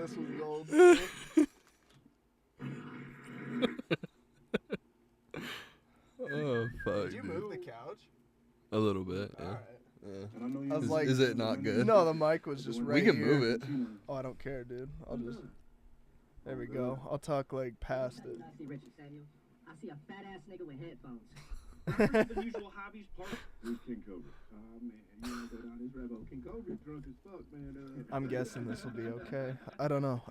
this was gold. Too. Oh fuck! Did you move the couch? A little bit. Yeah. All right. Yeah. I was like, is it not good? No, the mic was just right We can here. move it. Oh, I don't care, dude. I'll just. There we go. I'll talk like past it. I see Richard Samuel. I see a fat ass nigga with headphones. The usual hobbies part. Who's King Cobra? Oh man, you wanna go down this rabbit hole. King Cobra drunk as fuck, man. I'm guessing this will be okay. I don't know.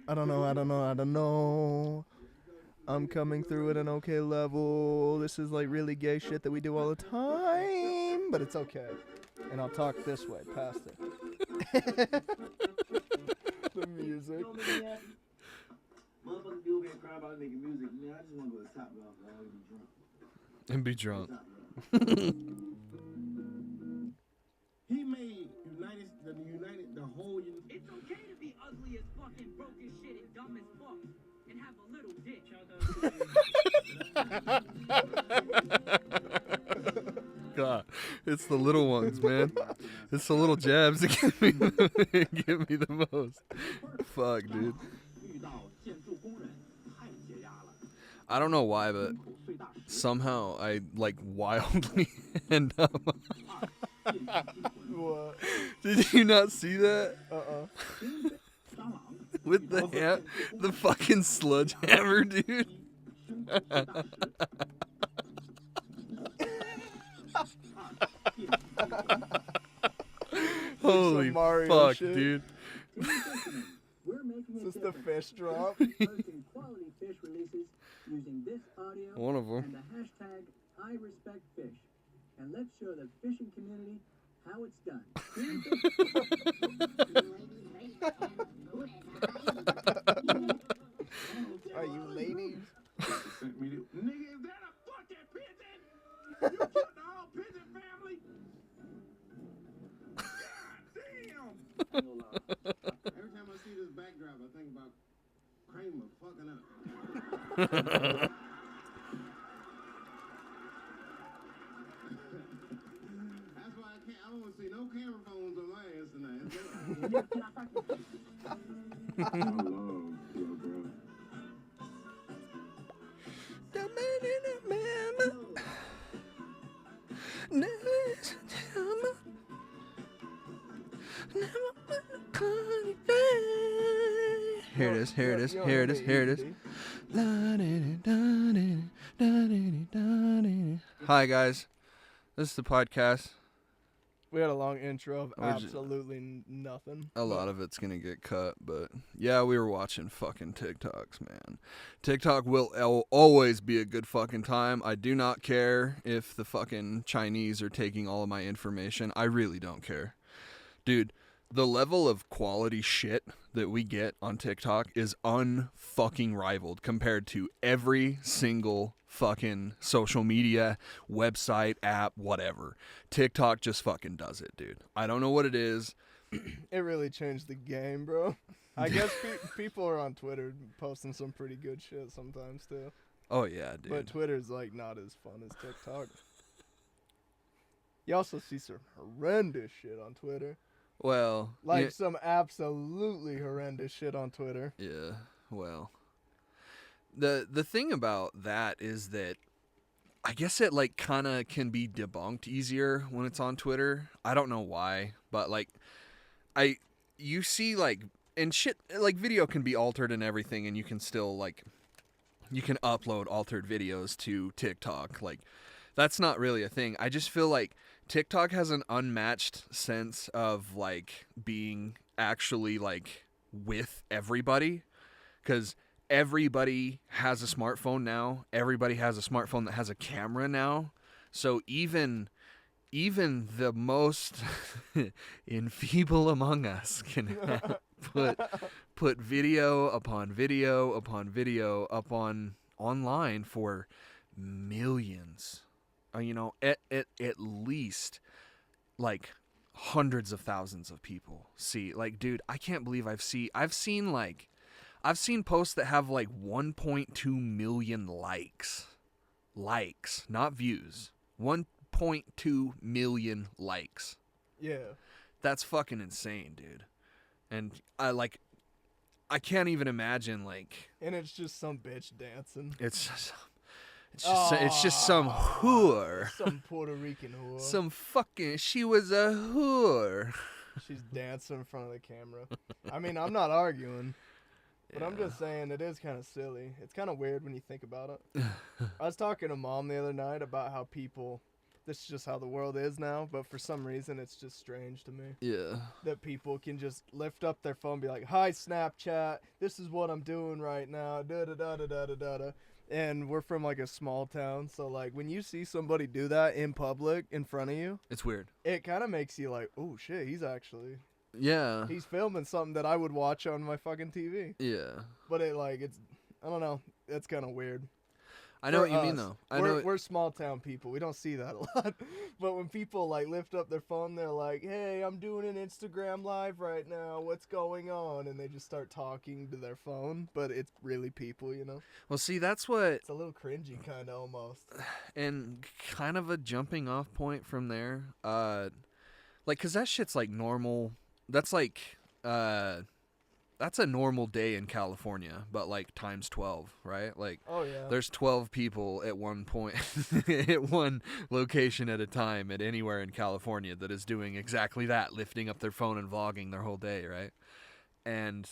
I'm coming through at an okay level. This is like really gay shit that we do all the time, but it's okay. And I'll talk this way, past it. The music. Motherfuckers be over here crying about making music. Man, I just want to go to Top Golf And be drunk. He made the whole. It's okay to be ugly as fuck and broke as shit and dumb as fuck and have a little dick. God, it's the little ones, man. It's the little jabs that give me the most. Fuck, dude. I don't know why, but somehow I like wildly end up. What? Did you not see that? With the fucking sludge hammer, dude. Holy fuck, shit. dude. Is this the fish drop? Quality fish releases using this audio One of them. and the hashtag #IRespectFish. And let's show the fishing community how it's done. Are you ladies? Nigga, is that a fucking pigeon? You killed the whole pigeon family? God damn! Every time I see this backdrop, I think about Kramer fucking up. That's why I don't want to see no camera phones on my ass tonight. I love bro. Here it is, here it is, here it is, here it is. Hi guys, this is the podcast. We had a long intro of We're just- absolutely nothing. A lot of it's gonna get cut, but yeah, we were watching fucking TikToks, man. TikTok will always be a good fucking time. I do not care if the fucking Chinese are taking all of my information. I really don't care. Dude, the level of quality shit that we get on TikTok is unfucking rivaled compared to every single fucking social media, website, app, whatever. TikTok just fucking does it, dude. I don't know what it is. It really changed the game, bro. I guess people are on Twitter posting some pretty good shit sometimes too. Oh yeah, dude. But Twitter's like not as fun as TikTok. You also see some horrendous shit on Twitter. Well, Like yeah, some absolutely horrendous shit on Twitter. yeah, well. The thing about that is that I guess it like kind of can be debunked easier when it's on Twitter. I don't know why, but like you see like and shit like video can be altered and everything, and you can still like you can upload altered videos to TikTok. Like that's not really a thing. I just feel like TikTok has an unmatched sense of like being actually like with everybody, because everybody has a smartphone now. Everybody has a smartphone that has a camera now. So even the most enfeeble among us can put video upon video upon video up on online for millions. You know, at least like hundreds of thousands of people see. Like, dude, I can't believe I've seen posts that have like 1.2 million likes, not views. 1.2 million likes. Yeah. That's fucking insane, dude. And I like, I can't even imagine like And it's just some bitch dancing. it's just some whore. Some Puerto Rican whore. Some fucking she was a whore. She's dancing in front of the camera. I mean, I'm not arguing. But I'm just saying it is kind of silly. It's kind of weird when you think about it. I was talking to Mom the other night about how people, this is just how the world is now, but for some reason it's just strange to me. Yeah. That people can just lift up their phone and be like, hi, Snapchat, this is what I'm doing right now, da-da-da-da-da-da-da. And we're from, like, a small town, so, like, when you see somebody do that in public in front of you, It's weird. it kind of makes you like, oh, shit, he's Yeah. filming something that I would watch on my fucking TV. Yeah. But it, like, it's, I don't know, it's kind of weird. I know For what you mean us, though. I know. We're small town people. We don't see that a lot. But when people like lift up their phone, they're like, "Hey, I'm doing an Instagram live right now. What's going on?" And they just start talking to their phone, but it's really people, you know. Well, see, that's what, It's a little cringy, kind of almost. and kind of a jumping off point from there. Like, cause that shit's like normal. That's like, that's a normal day in California, but like times 12, right? Like, Oh yeah. there's 12 people at one point, at one location at a time, at anywhere in California that is doing exactly that, lifting up their phone and vlogging their whole day, right? And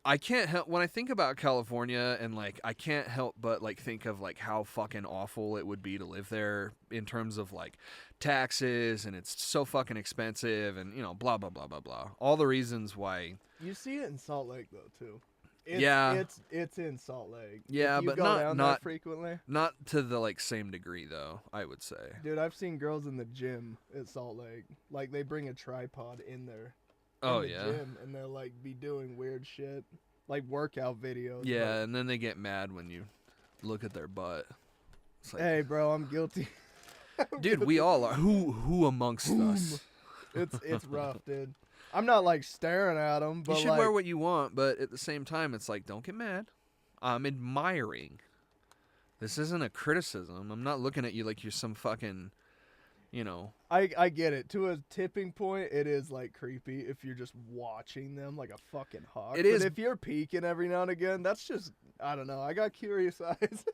I can't help, when I think about California, and like I can't help but like think of like how fucking awful it would be to live there in terms of like taxes, and it's so fucking expensive, and you know, blah blah blah blah blah, all the reasons why. You see it in Salt Lake though too. Yeah. It's in Salt Lake. Yeah, If you but go not- down not- there frequently. Not to the like same degree though, I would say. Dude, I've seen girls in the gym at Salt Lake. Like they bring a tripod in there. Oh in the yeah. gym, and they'll like be doing weird shit, like workout videos. Yeah, and then they get mad when you look at their butt. It's But, like, hey, bro, I'm guilty. dude, we all are. Who amongst us? It's rough, dude. I'm not like staring at them, but You should like, wear what you want, but at the same time, it's like, don't get mad. I'm admiring. This isn't a criticism. I'm not looking at you like you're some fucking, you know. I get it. To a tipping point, it is like creepy if you're just watching them like a fucking hawk. It But is- if you're peeking every now and again, that's just, I don't know. I got curious eyes.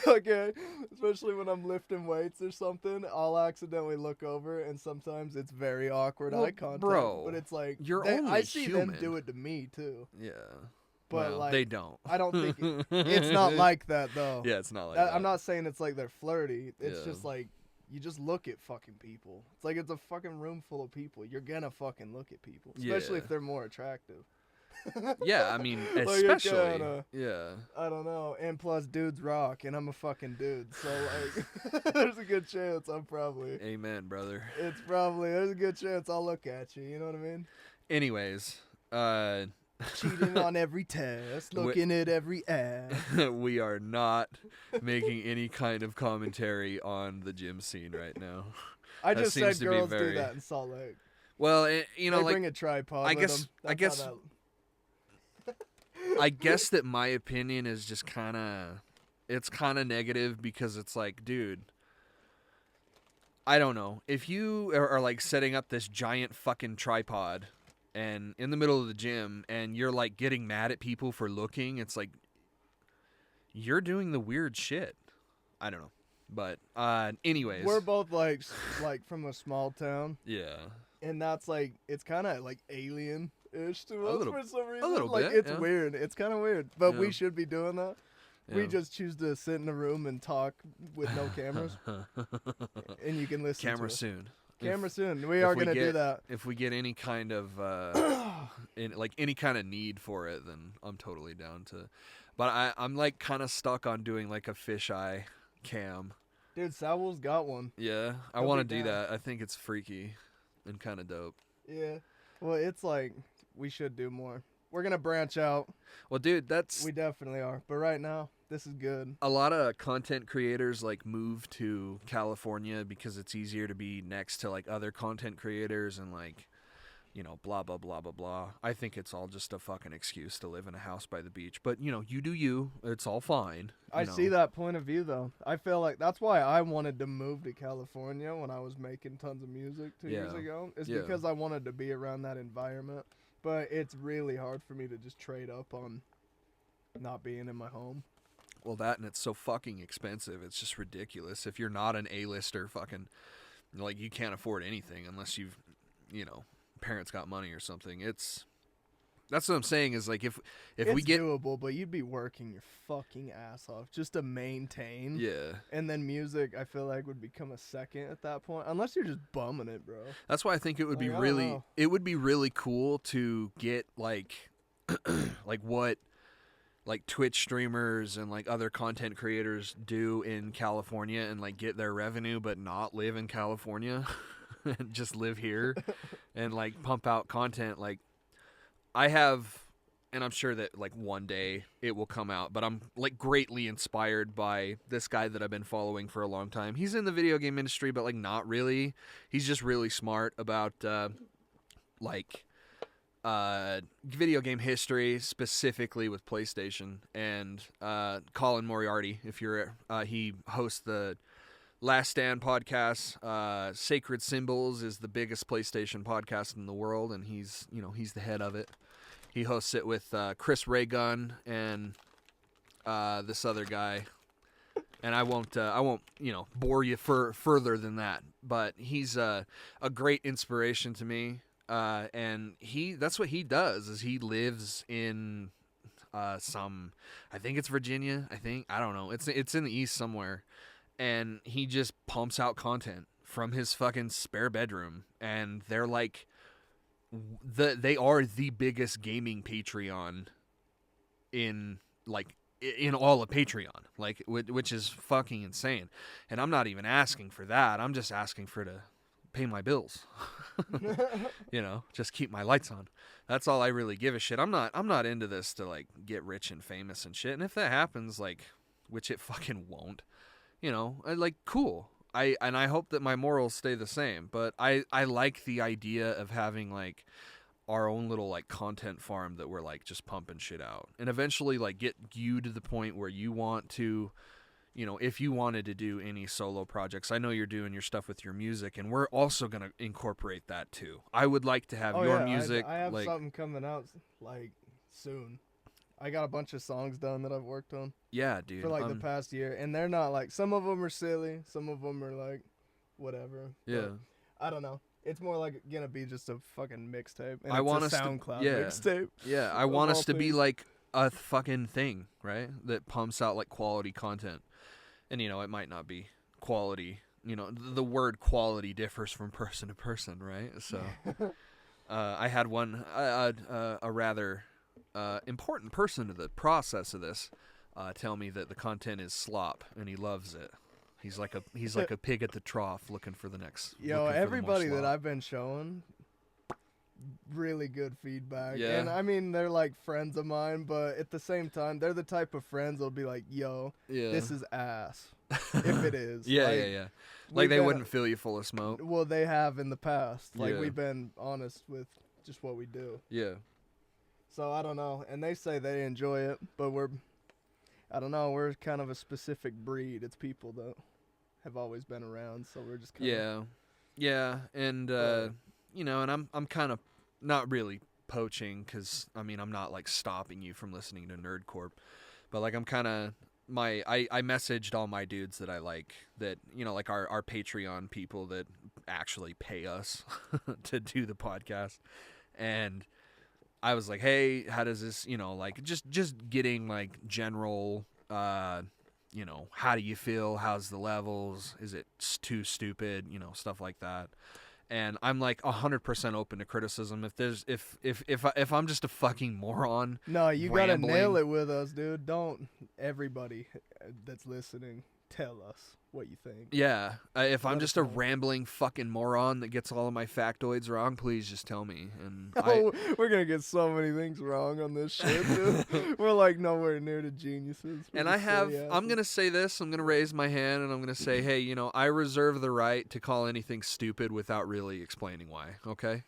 Okay, especially when I'm lifting weights or something, I'll accidentally look over, and sometimes it's very awkward Well, eye contact. bro, but it's like you're I only see them human. do it to me too. Yeah. But well, like they don't. I don't think it's not like that though. Yeah, it's not like I'm that. not saying it's like they're flirty. It's Yeah. just like you just look at fucking people. It's like it's a fucking room full of people. You're gonna fucking look at people, especially Yeah. if they're more attractive. Yeah, I mean, Like, especially. kinda- Yeah. I don't know. And plus, dudes rock, and I'm a fucking dude, so like, there's a good chance I'm probably. Amen, brother. There's a good chance I'll look at you. You know what I mean? Anyways, Cheating on every test, looking at every ad. we are not making any kind of commentary on the gym scene right now. I That just seems said to be girls very- do that in Salt Lake. Well, you know, They like bring a tripod. I with guess- them. I That's guess- how that- I guess that my opinion is just kind of, it's kind of negative because it's like, dude, I don't know. If you are like setting up this giant fucking tripod and in the middle of the gym and you're like getting mad at people for looking, it's like you're doing the weird shit. I don't know. But anyways, We're both like from a small town, yeah. and that's like it's kind of like alien-ish to A us little- for some reason. little like bit, it's yeah. weird. It's kind of weird, but Yeah. we should be doing that. We Yeah. just choose to sit in a room and talk with no cameras, and you can listen. Camera to us. soon. Camera If- soon. We if are we gonna do get- that. If we get any kind of like any kind of need for it, then I'm totally down to. But I'm like kind of stuck on doing like a fisheye cam. Dude, Saul's got one. Yeah, I He'll want be to do down. that. I think it's freaky and kind of dope. Yeah. Well, it's like we should do more. We're gonna branch out. Well, dude, that's We definitely are. But right now, this is good. a lot of content creators like move to California because it's easier to be next to like other content creators and like you know, blah, blah, blah, blah, blah. I think it's all just a fucking excuse to live in a house by the beach. But, you know, you do you. It's all fine. I you know. see that point of view, though. I feel like that's why I wanted to move to California when I was making tons of music 2 years Yeah. ago. Is Yeah. because I wanted to be around that environment. But it's really hard for me to just trade up on not being in my home. Well, that and it's so fucking expensive. It's just ridiculous. If you're not an A-lister, fucking, like, you can't afford anything unless you've, you know, parents got money or something. That's what I'm saying is, like, if It's we get doable, but you'd be working your fucking ass off just to maintain. yeah, And then music, I feel like, would become a second at that point. Unless you're just bumming it, bro. that's why I think it would be Like, I don't really know. it would be really cool to get like like what like Twitch streamers and like other content creators do in California and like get their revenue but not live in California and just live here and like pump out content. Like I have, and I'm sure that like one day it will come out, but I'm like greatly inspired by this guy that I've been following for a long time. He's in the video game industry, but like not really. He's just really smart about like video game history, specifically with PlayStation. And Colin Moriarty, if you're he hosts the Last Stand podcast. Sacred Symbols is the biggest PlayStation podcast in the world, and he's the head of it. He hosts it with Chris Raygun and this other guy, and I won't bore you further than that. But he's a great inspiration to me, and that's what he does. Is he lives in I think it's Virginia. I don't know. It's in the East somewhere, and he just pumps out content from his fucking spare bedroom, and they're like. They are the biggest gaming Patreon in all of Patreon, like which is fucking insane. And I'm not even asking for that. I'm just asking for to pay my bills. Just keep my lights on. That's all I really give a shit. I'm not into this to like get rich and famous and shit. And if that happens, like, which it fucking won't, cool. I hope that my morals stay the same, but I like the idea of having like our own little like content farm that we're like just pumping shit out, and eventually like get you to the point where you want to, if you wanted to do any solo projects. I know you're doing your stuff with your music, and we're also gonna incorporate that too. I would like to have your music. I have like, something coming out like soon. I got a bunch of songs done that I've worked on. Yeah, dude. For like the past year, and they're not like, some of them are silly, some of them are like whatever. Yeah. But I don't know. It's more like gonna be just a fucking mixtape. And I want it's a us to- SoundCloud yeah. mixtape. Yeah, I Of want us all to be things. like a fucking thing, right? That pumps out like quality content. And it might not be quality. The word quality differs from person to person, right? So I had one a rather important person to the process of this tell me that the content is slop and he loves it. He's like a pig at the trough looking for the next. Yo, looking for the more everybody that slop. I've been showing, really good feedback. Yeah. And I mean, they're like friends of mine, but at the same time, they're the type of friends that'll be like, yo, Yeah. this is ass. If it is. Yeah, Like, yeah. we've Like they been- wouldn't fill you full of smoke. Well, they have in the past. Like, Yeah. we've been honest with just what we do. Yeah. So I don't know. And they say they enjoy it, but I don't know, we're kind of a specific breed. It's people that have always been around, so we're just kind of... Yeah, and and I'm kind of not really poaching, because I mean I'm not like stopping you from listening to Nerdcorp, but like I'm kind of I messaged all my dudes that I like, that like our Patreon people that actually pay us to do the podcast, and I was like, hey, how does this, like just getting like general how do you feel? How's the levels? Is it too stupid? Stuff like that. And I'm like 100% open to criticism. If I'm just a fucking moron. No, you gotta rambling- nail it with us, dude. Don't everybody that's listening tell us what you think. Yeah, if I'm Let just us a know. rambling fucking moron that gets all of my factoids wrong, please just tell me. And Oh, we're gonna get so many things wrong on this shit, dude. We're like nowhere near the geniuses. We're And just silly I'm asses. going to say this. I'm going to raise my hand and I'm going to say, hey, you know, I reserve the right to call anything stupid without really explaining why, okay?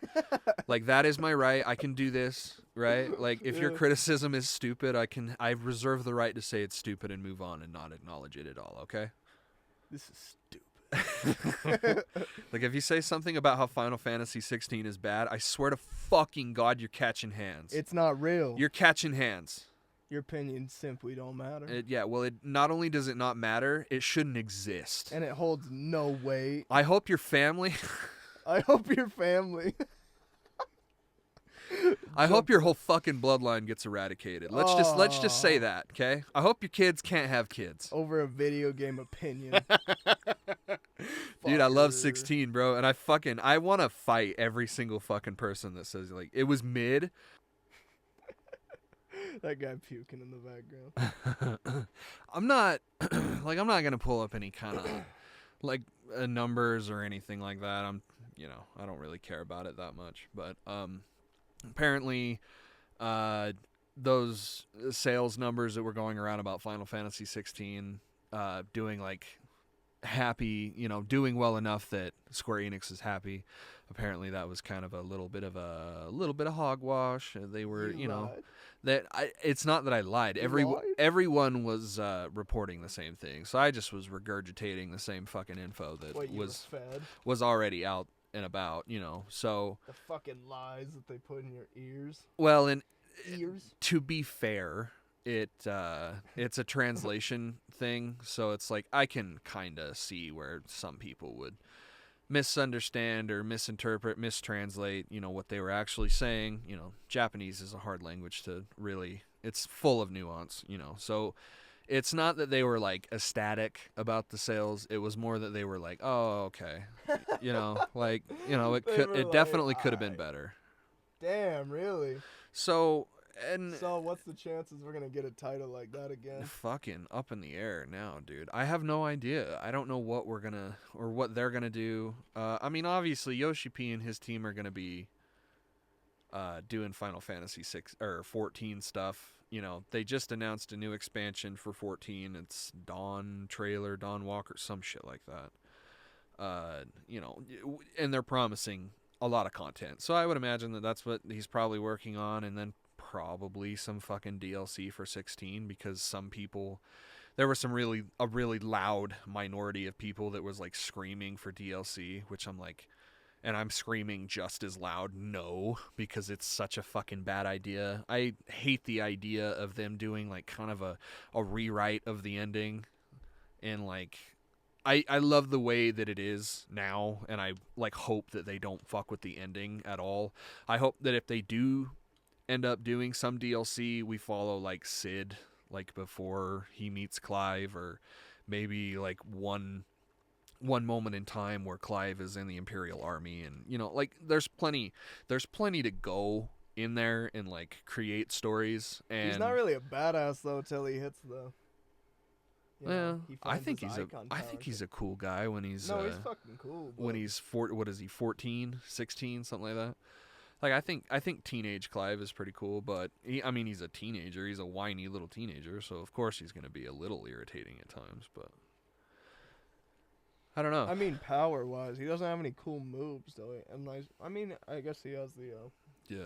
Like, that is my right. I can do this, right? Like, if your Yeah. criticism is stupid, I reserve the right to say it's stupid and move on and not acknowledge it at all, okay? This is stupid. Like, if you say something about how Final Fantasy 16 is bad, I swear to fucking God, you're catching hands. It's not real. You're catching hands. Your opinions simply don't matter. It not only does it not matter, it shouldn't exist. And it holds no weight. I hope your family, I hope your family. I hope your whole fucking bloodline gets eradicated. Let's just say that, okay? I hope your kids can't have kids. Over a video game opinion. Dude, I love Fucker. 16, bro, and I want to fight every single fucking person that says like it was mid. That guy puking in the background. I'm not going to pull up any kind of like numbers or anything like that. I don't really care about it that much, but apparently those sales numbers that were going around about Final Fantasy 16 doing like happy, doing well enough that Square Enix is happy. Apparently that was kind of a little bit of hogwash. They were, lied. it's not that I lied. Lied? Everyone was reporting the same thing. So I just was regurgitating the same fucking info that What you were fed. was already out and about, So The fucking lies that they put in your ears. well, and Ears? to be fair, it's a translation thing, so it's like I can kind of see where some people would misunderstand or misinterpret, mistranslate, what they were actually saying. Japanese is a hard language to really, it's full of nuance, so it's not that they were like ecstatic about the sales. It was more that they were like, oh, okay. It definitely could have been better. Damn, really? So what's the chances we're gonna get a title like that again? fucking up in the air now, dude. I have no idea. I don't know what what they're gonna do. Obviously Yoshi P and his team are gonna be doing Final Fantasy 6 or 14 stuff. They just announced a new expansion for 14. It's Dawn Walker, some shit like that. And they're promising a lot of content. So I would imagine that that's what he's probably working on, and then probably some fucking DLC for 16, because there was a really loud minority of people that was like screaming for DLC, which I'm like, and I'm screaming just as loud no, because it's such a fucking bad idea. I hate the idea of them doing like kind of a rewrite of the ending, and like I love the way that it is now, and I like hope that they don't fuck with the ending at all. I hope that if they do end up doing some DLC, we follow like Sid, like before he meets Clive, or maybe like one moment in time where Clive is in the Imperial Army, and like there's plenty to go in there and like create stories. And He's not really a badass though till he hits the. I think he's a cool guy when he's he's fucking cool. When he's 14, 16, something like that. Like I think teenage Clive is pretty cool, but he's a teenager. He's a whiny little teenager, so of course he's going to be a little irritating at times, but I don't know. Power-wise, he doesn't have any cool moves though. And I guess he has the yeah.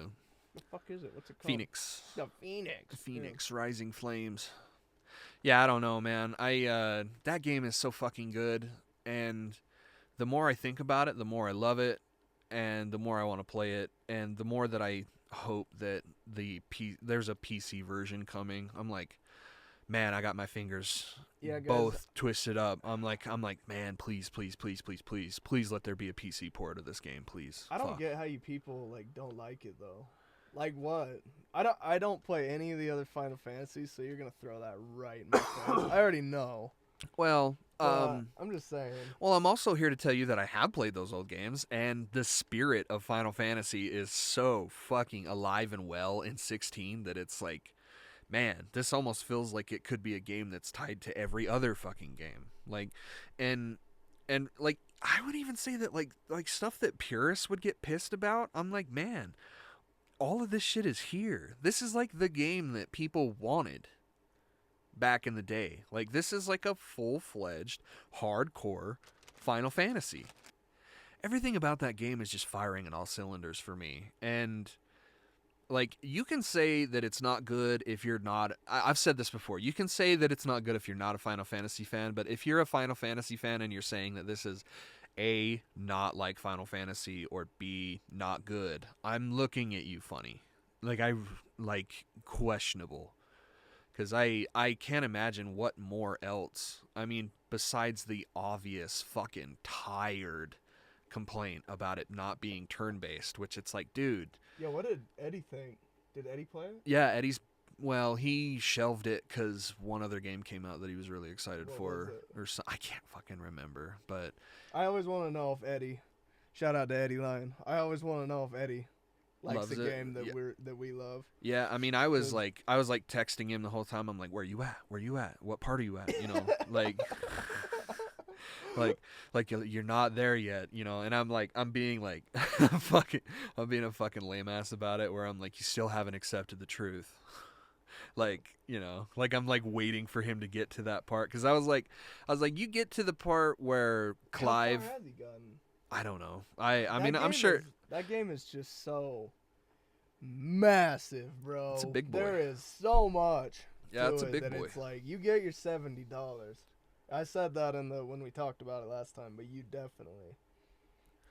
the fuck is it? What's it called? Phoenix. The Phoenix. Phoenix Rising Flames. Yeah, I don't know, man. That game is so fucking good, and the more I think about it, the more I love it, and the more I want to play it, and the more that I hope that there's a PC version coming. I'm like, man, I got my fingers both twisted up. I'm like, man, please let there be a PC port of this game, please. I don't get how you people don't like it though. Like what? I don't play any of the other Final Fantasies, so you're gonna throw that right in my face. I already know. Well, I'm just saying. Well, I'm also here to tell you that I have played those old games, and the spirit of Final Fantasy is so fucking alive and well in 16 that it's like, man, this almost feels like it could be a game that's tied to every other fucking game. Like, and like, I would even say that like stuff that purists would get pissed about, I'm like, man, all of this shit is here. This is like the game that people wanted back in the day. Like, this is like a full-fledged, hardcore Final Fantasy. Everything about that game is just firing on all cylinders for me. And, like, you can say that it's not good if you're not... I've said this before. You can say that it's not good if you're not a Final Fantasy fan, but if you're a Final Fantasy fan and you're saying that this is A, not like Final Fantasy, or B, not good, I'm looking at you funny. Like, questionable. Because I can't imagine what more else. I mean, besides the obvious fucking tired complaint about it not being turn-based, which it's like, dude. Yeah, what did Eddie think? Did Eddie play it? Yeah, well, he shelved it because one other game came out that he was really excited What for. was it? I can't fucking remember, but... I always want to know if Eddie, shout out to Eddie Lyon, I always want to know if Eddie likes Loves the it. game that Yeah. we love. Yeah, I mean, I was like texting him the whole time. I'm like, where you at? Where you at? What part are you at? You know, like, like you're not there yet, you know. And I'm being like, I'm being a fucking lame ass about it. Where I'm like, you still haven't accepted the truth. Like, you know, like I'm like waiting for him to get to that part, because I was like, you get to the part where Clive. How far has he gotten? I don't know. I That mean, I'm game sure. that game is just so massive, bro. It's a big boy. There is so much. Yeah, to it's a it big that boy. It's like you get your $70. I said that when we talked about it last time, but you definitely.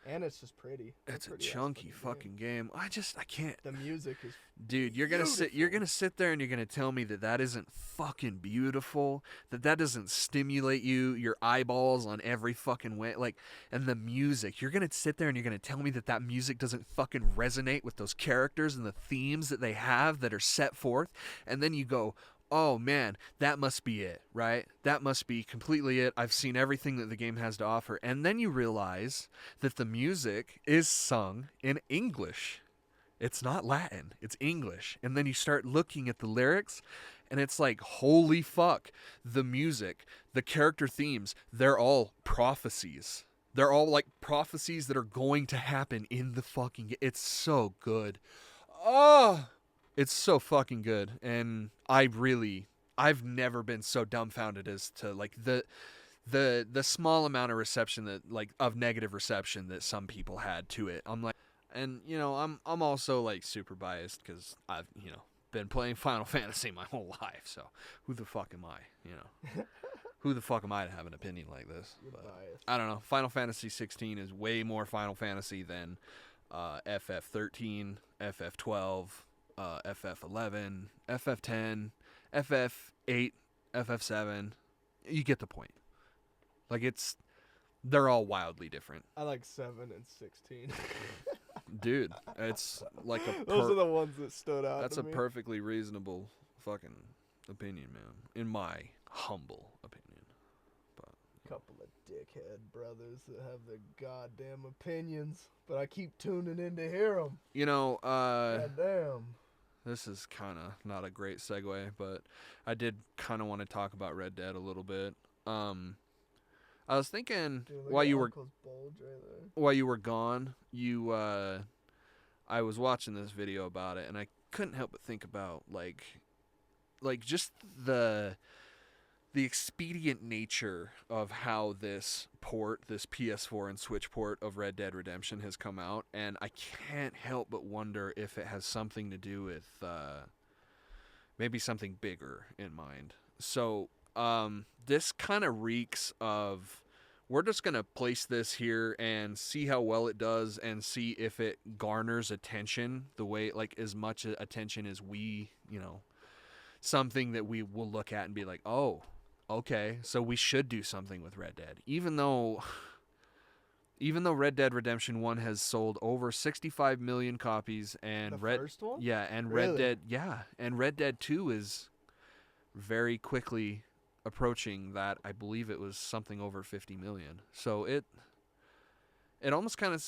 And it's just pretty. It's a pretty ass chunky fucking game. I can't. The music is Dude, you're gonna sit there and you're gonna tell me that isn't fucking beautiful, that doesn't stimulate your eyeballs on every fucking way, like, and the music, you're gonna sit there and you're gonna tell me that music doesn't fucking resonate with those characters and the themes that they have that are set forth, and then you go, oh man, that must be it, right? That must be completely it. I've seen everything that the game has to offer. And then you realize that the music is sung in English. It's not Latin, it's English. And then you start looking at the lyrics, and it's like, holy fuck, the music, the character themes, they're all prophecies. They're all like prophecies that are going to happen in the fucking game. It's so good. Oh, it's so fucking good. And I've never been so dumbfounded as to like the small amount of reception that, like, of negative reception that some people had to it. I'm like, and you know, I'm also like super biased because I've, you know, been playing Final Fantasy my whole life. So who the fuck am I? You know, who the fuck am I to have an opinion like this? You're biased. I don't know. Final Fantasy 16 is way more Final Fantasy than FF13, FF12, FF11, FF10, FF8, FF7. You get the point. Like, they're all wildly different. I like 7 and 16. Dude, it's like Those are the ones that stood out. that's to a me. perfectly reasonable fucking opinion, man. In my humble opinion. But Couple of dickhead brothers that have their goddamn opinions, but I keep tuning in to hear them. you know, Goddamn. this is kind of not a great segue, but I did kind of want to talk about Red Dead a little bit. I was thinking Dude, look while at you were Uncle's bulge right there. while you were gone, I was watching this video about it, and I couldn't help but think about like just the expedient nature of how this PS4 and Switch port of Red Dead Redemption has come out, and I can't help but wonder if it has something to do with maybe something bigger in mind. So this kind of reeks of, we're just going to place this here and see how well it does and see if it garners attention the way, like, as much attention as we, you know, something that we will look at and be like, oh, okay, so we should do something with Red Dead. Even though Red Dead Redemption 1 has sold over 65 million copies, and The first one? Yeah, and Really? Red Dead 2 is very quickly approaching that. I believe it was something over 50 million. So it almost kind of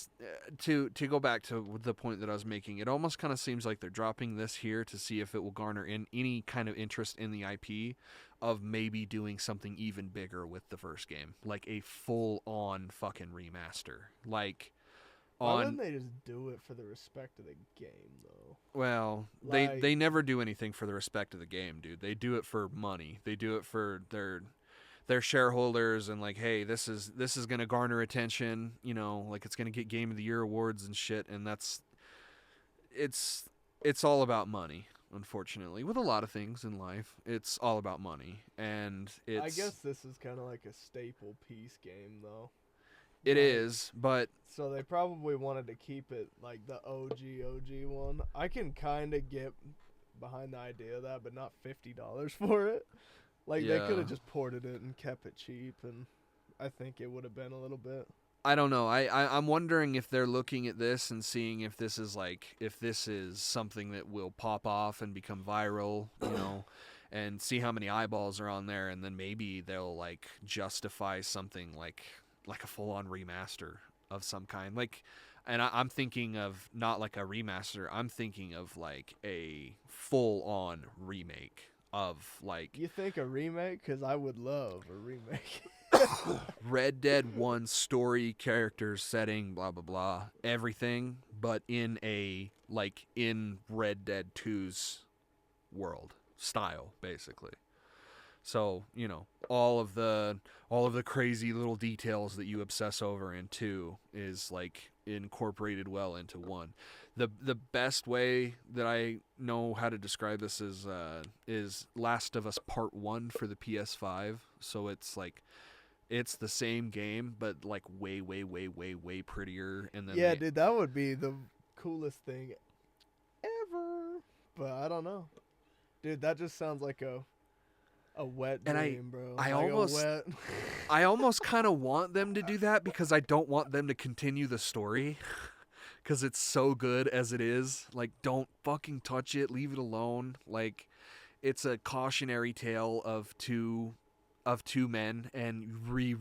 to go back to the point that I was making. It almost kind of seems like they're dropping this here to see if it will garner in any kind of interest in the IP of maybe doing something even bigger with the first game, like a full-on fucking remaster. Like Why on wouldn't they just do it for the respect of the game, though? well, Like- they never do anything for the respect of the game, dude. They do it for money. They do it for their shareholders and like, hey, this is going to garner attention, you know, like it's going to get Game of the Year awards and shit, and it's all about money, unfortunately. With a lot of things in life, it's all about money, and it's I guess this is kind of like a staple piece game, though. it Like, is, but So they probably wanted to keep it like the OG one. I can kind of get behind the idea of that, but not $50 for it. Like they could Yeah. have just ported it and kept it cheap, and I think it would have been a little bit. I don't know. I'm wondering if they're looking at this and seeing if this is something that will pop off and become viral, you know, and see how many eyeballs are on there, and then maybe they'll like justify something like a full-on remaster of some kind. Like, and I'm thinking of not like a remaster. I'm thinking of like a full-on remake of like You think a remake? Because I would love a remake. Red Dead 1 story, characters, setting, blah blah blah, everything, but in Red Dead 2's world style, basically. So, you know, all of the crazy little details that you obsess over in 2 is like incorporated well into 1. The best way that I know how to describe this is Last of Us Part 1 for the PS5. So it's like it's the same game, but like way prettier. And then Yeah, dude, that would be the coolest thing ever. But I don't know, dude. That just sounds like a wet And dream, bro. I Like a almost- wet. I almost kind of want them to do that because I don't want them to continue the story. Because it's so good as it is. Like, don't fucking touch it. Leave it alone. Like, it's a cautionary tale of two men, and we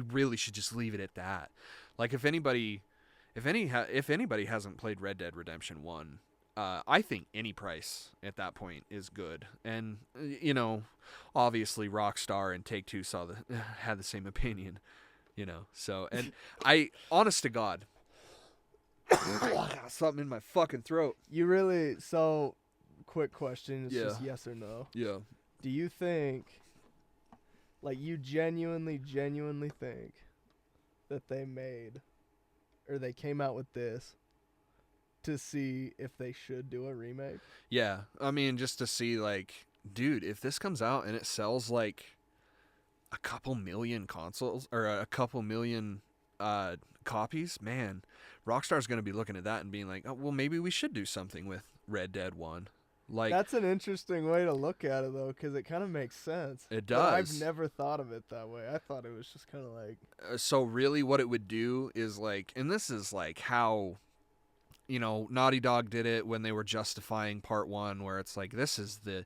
really should just leave it at that. Like, if anybody hasn't played Red Dead Redemption 1, I think any price at that point is good. And you know, obviously Rockstar and Take-Two had the same opinion. You know, so and I, honest to God. I got something in my fucking throat. You really so. Quick question. It's Yeah. just yes or no. Yeah. Do you think, like, you genuinely think that they made, or they came out with this to see if they should do a remake? Yeah. I mean, just to see, like, dude, if this comes out and it sells, like, a couple million consoles, or a couple million copies, man, Rockstar's going to be looking at that and being like, oh, well, maybe we should do something with Red Dead 1. Like, That's an interesting way to look at it, though, because it kind of makes sense. It But I've does. never thought of it that way. I thought it was just kind of like, so really what it would do is, like, and this is, like, how, you know, Naughty Dog did it when they were justifying Part 1, where it's like, this is the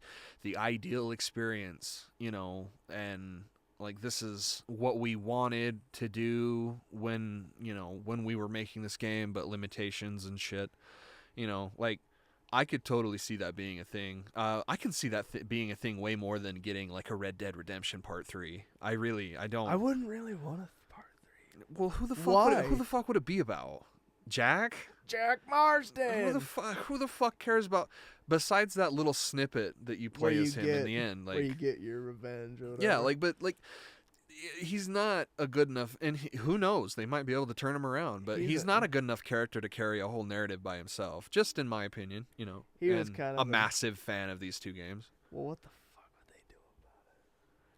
ideal experience, you know, and, like, this is what we wanted to do when, you know, when we were making this game, but limitations and shit, you know, like, I could totally see that being a thing. I can see that being a thing way more than getting, like, a Red Dead Redemption Part 3. I don't. I wouldn't really want a part 3. Well, who the fuck Why? who the fuck would it be about? Jack? Jack Marsden! Who the fuck cares about, besides that little snippet that you play Where as you him in get- the end, Where you like, get your revenge or whatever. yeah, like, but like, he's not a good enough, and who knows, they might be able to turn him around, but he's not a good enough character to carry a whole narrative by himself, just in my opinion, you know. He was and kind a of a- massive fan of these two games. Well, what the fuck would they do?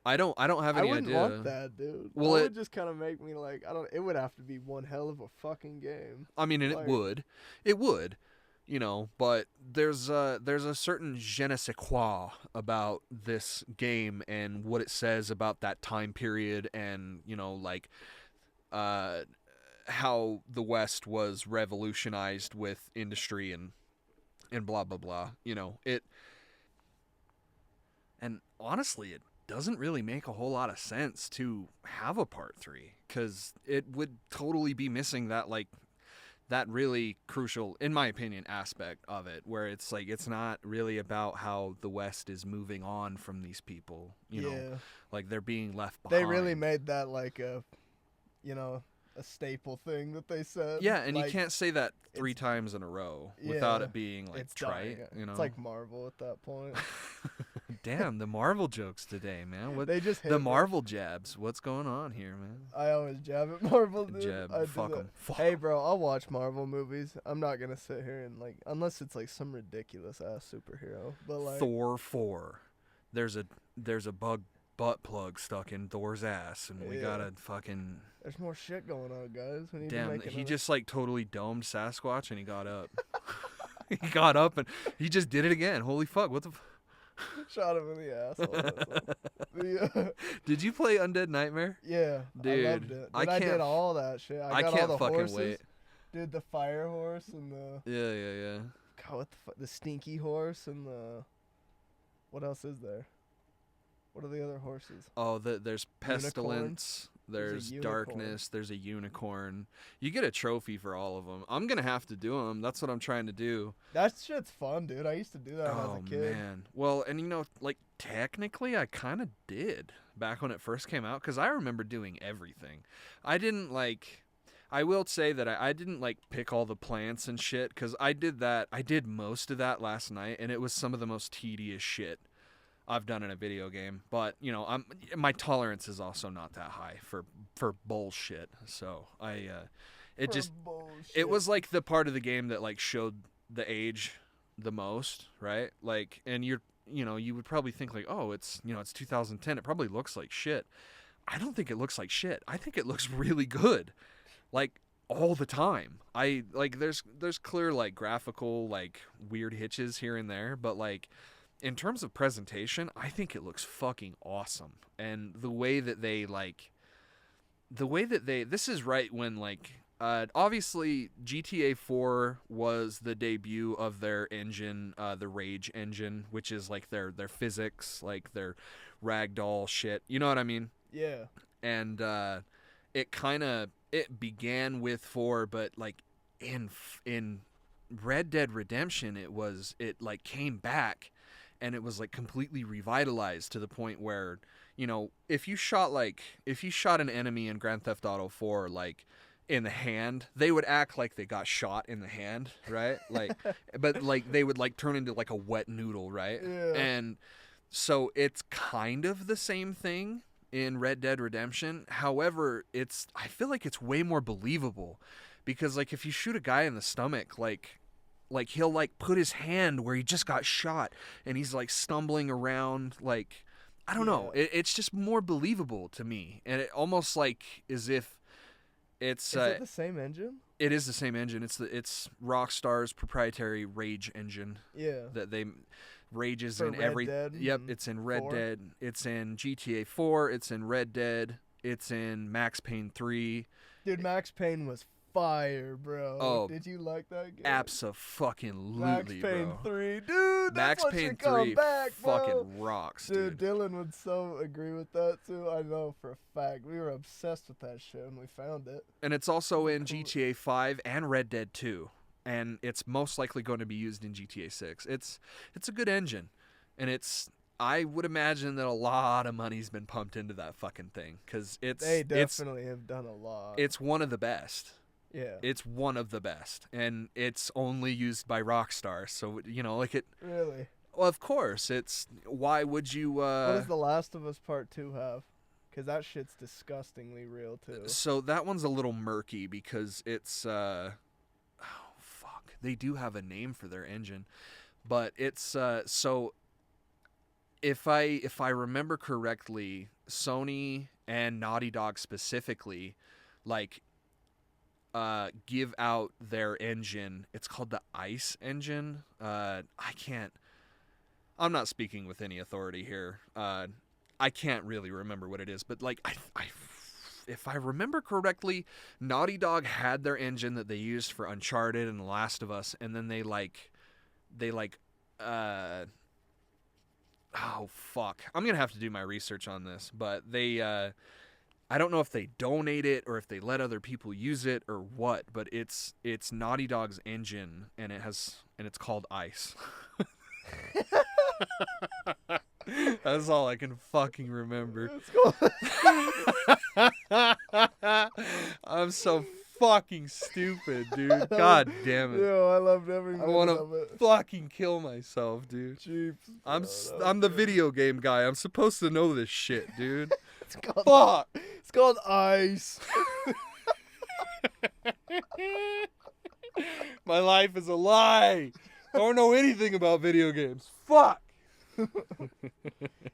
I don't have I any wouldn't idea. want that, dude. Well, That it- would just kind of make me like, it would have to be one hell of a fucking game. I mean, and Like- it would, you know, but there's a certain je ne sais quoi about this game and what it says about that time period, and, you know, like, how the West was revolutionized with industry and blah blah blah, you know, it. And honestly, doesn't really make a whole lot of sense to have a part 3, because it would totally be missing that, like, that really crucial, in my opinion, aspect of it, where it's like it's not really about how the West is moving on from these people, you know, like they're being left behind. They really made that like a, you know, a staple thing that they said. Yeah, and like, you can't say that 3 times in a row without it being like it's trite, dying. you know. It's like Marvel at that point. Damn, the Marvel jokes today, man. What they just hit the me. Marvel jabs? What's going on here, man? I always jab at Marvel, dude. Jab, I do fuck that. 'em. Fuck Hey, bro, I'll watch Marvel movies. I'm not gonna sit here and like, unless it's like some ridiculous ass superhero. But like Thor 4. There's a bug butt plug stuck in Thor's ass, and we gotta fucking. There's more shit going on, guys. We need to Damn, make he another... just like totally domed Sasquatch, and he got up. He got up and he just did it again. Holy fuck! What the? Shot him in the asshole. Did you play Undead Nightmare? Yeah, dude. I loved it. I I did can't- all that shit. I got can't all the fucking horses. wait. Dude, the fire horse and the Yeah. God, what the stinky horse and the what else is there? What are the other horses? Oh, there's pestilence. There's a There's darkness. There's a unicorn. You get a trophy for all of them. I'm gonna have to do them. That's what I'm trying to do. That shit's fun, dude. I used to do that when I was Oh a kid. man. Well, and you know, like technically, I kind of did back when it first came out, because I remember doing everything. I didn't like. I will say that I didn't like pick all the plants and shit, because I did that. I did most of that last night, and it was some of the most tedious shit I've done in a video game. But you know, my tolerance is also not that high for bullshit. So it was like the part of the game that like showed the age the most, right? Like, and you would probably think like, oh, it's 2010. It probably looks like shit. I don't think it looks like shit. I think it looks really good, like all the time. I like there's clear like graphical like weird hitches here and there, but like. In terms of presentation, I think it looks fucking awesome. And the way that this is right when like, obviously GTA 4 was the debut of their engine, the Rage engine, which is like their physics, like their ragdoll shit. You know what I mean? Yeah. And it began with 4, but like in Red Dead Redemption, it like came back. And it was like completely revitalized to the point where, you know, if you shot an enemy in Grand Theft Auto 4 like in the hand, they would act like they got shot in the hand, right? Like, but like they would like turn into like a wet noodle, right? Yeah. And so it's kind of the same thing in Red Dead Redemption. However, I feel like it's way more believable, because like if you shoot a guy in the stomach, like he'll like put his hand where he just got shot and he's like stumbling around, like I don't know. It's just more believable to me, and it almost like as if it's. Is it the same engine? It is the same engine. It's Rockstar's proprietary Rage engine. Yeah. That they Rages For in Red every. Dead Yep, it's in Red 4? Dead. It's in GTA 4. It's in Red Dead. It's in Max Payne 3. Dude, Max Payne was fire, bro. Oh, did you like that game? Abso-fucking-lutely, Max Payne bro. 3, dude. Max That's what Payne should come 3 back, bro. fucking rocks, dude. Dylan would so agree with that too. I know for a fact. We were obsessed with that shit when we found it. And it's also in GTA 5 and Red Dead 2, and it's most likely going to be used in GTA 6. It's a good engine, and I would imagine that a lot of money's been pumped into that fucking thing, because They definitely have done a lot. It's one of the best. Yeah. It's one of the best, and it's only used by Rockstar, so you know, like it. Really? Well, of course, it's. Why would you? What does The Last of Us Part 2 have? Because that shit's disgustingly real too. So that one's a little murky because it's. Oh fuck! They do have a name for their engine, but it's so. If I remember correctly, Sony and Naughty Dog specifically, like. Give out their engine. It's called the ICE engine. I'm not speaking with any authority here. I can't really remember what it is, but like if I remember correctly, Naughty Dog had their engine that they used for Uncharted and The Last of Us, and then they oh fuck, I'm gonna have to do my research on this, but they I don't know if they donate it or if they let other people use it or what, but it's Naughty Dog's engine, and it's called Ice. That's all I can fucking remember. I'm so fucking stupid, dude. God damn it. Yo, I loved every I minute want of to it. fucking kill myself, dude. Jeeps, I'm the video game guy. I'm supposed to know this shit, dude. It's called, Fuck. it's called Ice. My life is a lie. I don't know anything about video games. Fuck.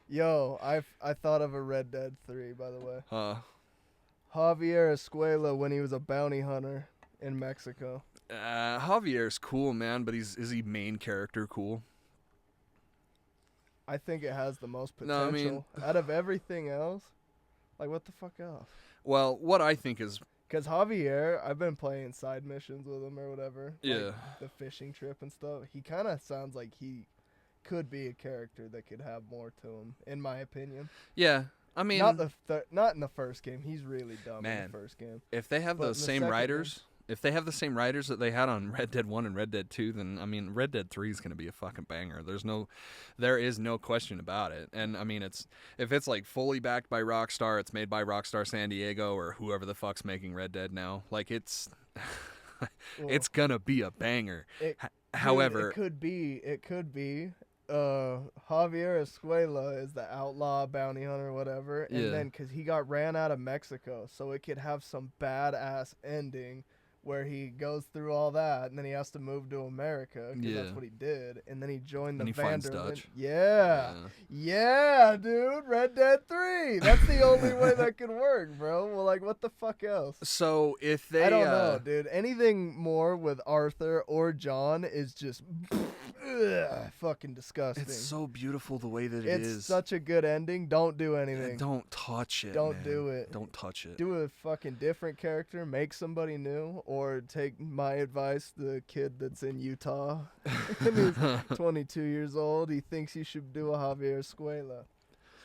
Yo, I thought of a Red Dead 3, by the way. Huh. Javier Escuela when he was a bounty hunter in Mexico. Javier's cool, man, but is he main character cool? I think it has the most No, potential I mean- out of everything else. Like, what the fuck else? Well, what I think is, Because Javier, I've been playing side missions with him or whatever. Yeah. Like the fishing trip and stuff. He kind of sounds like he could be a character that could have more to him, in my opinion. yeah, I mean, Not in the first game. He's really dumb in Man. the first game. if they have but those in the same second writers, if they have the same writers that they had on Red Dead 1 and Red Dead 2, then, I mean, Red Dead 3 is going to be a fucking banger. There is no question about it. And, I mean, if it's, like, fully backed by Rockstar, it's made by Rockstar San Diego or whoever the fuck's making Red Dead now. Like, it's Well, going to be a banger. Dude, However, it could be. Javier Escuela is the outlaw bounty hunter, whatever, and Yeah. then because he got ran out of Mexico, so it could have some badass ending where he goes through all that, and then he has to move to America because Yeah. that's what he did, and then he joined the And he finds Vanderlyn. Dutch. Yeah, dude, Red Dead 3. That's the only way that could work, bro. Well, like, what the fuck else? So if they, I don't know, dude. Anything more with Arthur or John is just fucking disgusting. it's so beautiful the way that It's such a good ending. Don't do anything. Don't touch it. Don't man. do it. Don't touch it. Do a fucking different character. Make somebody new. Or take my advice, the kid that's in Utah. And he's 22 years old. He thinks he should do a Javier Escuela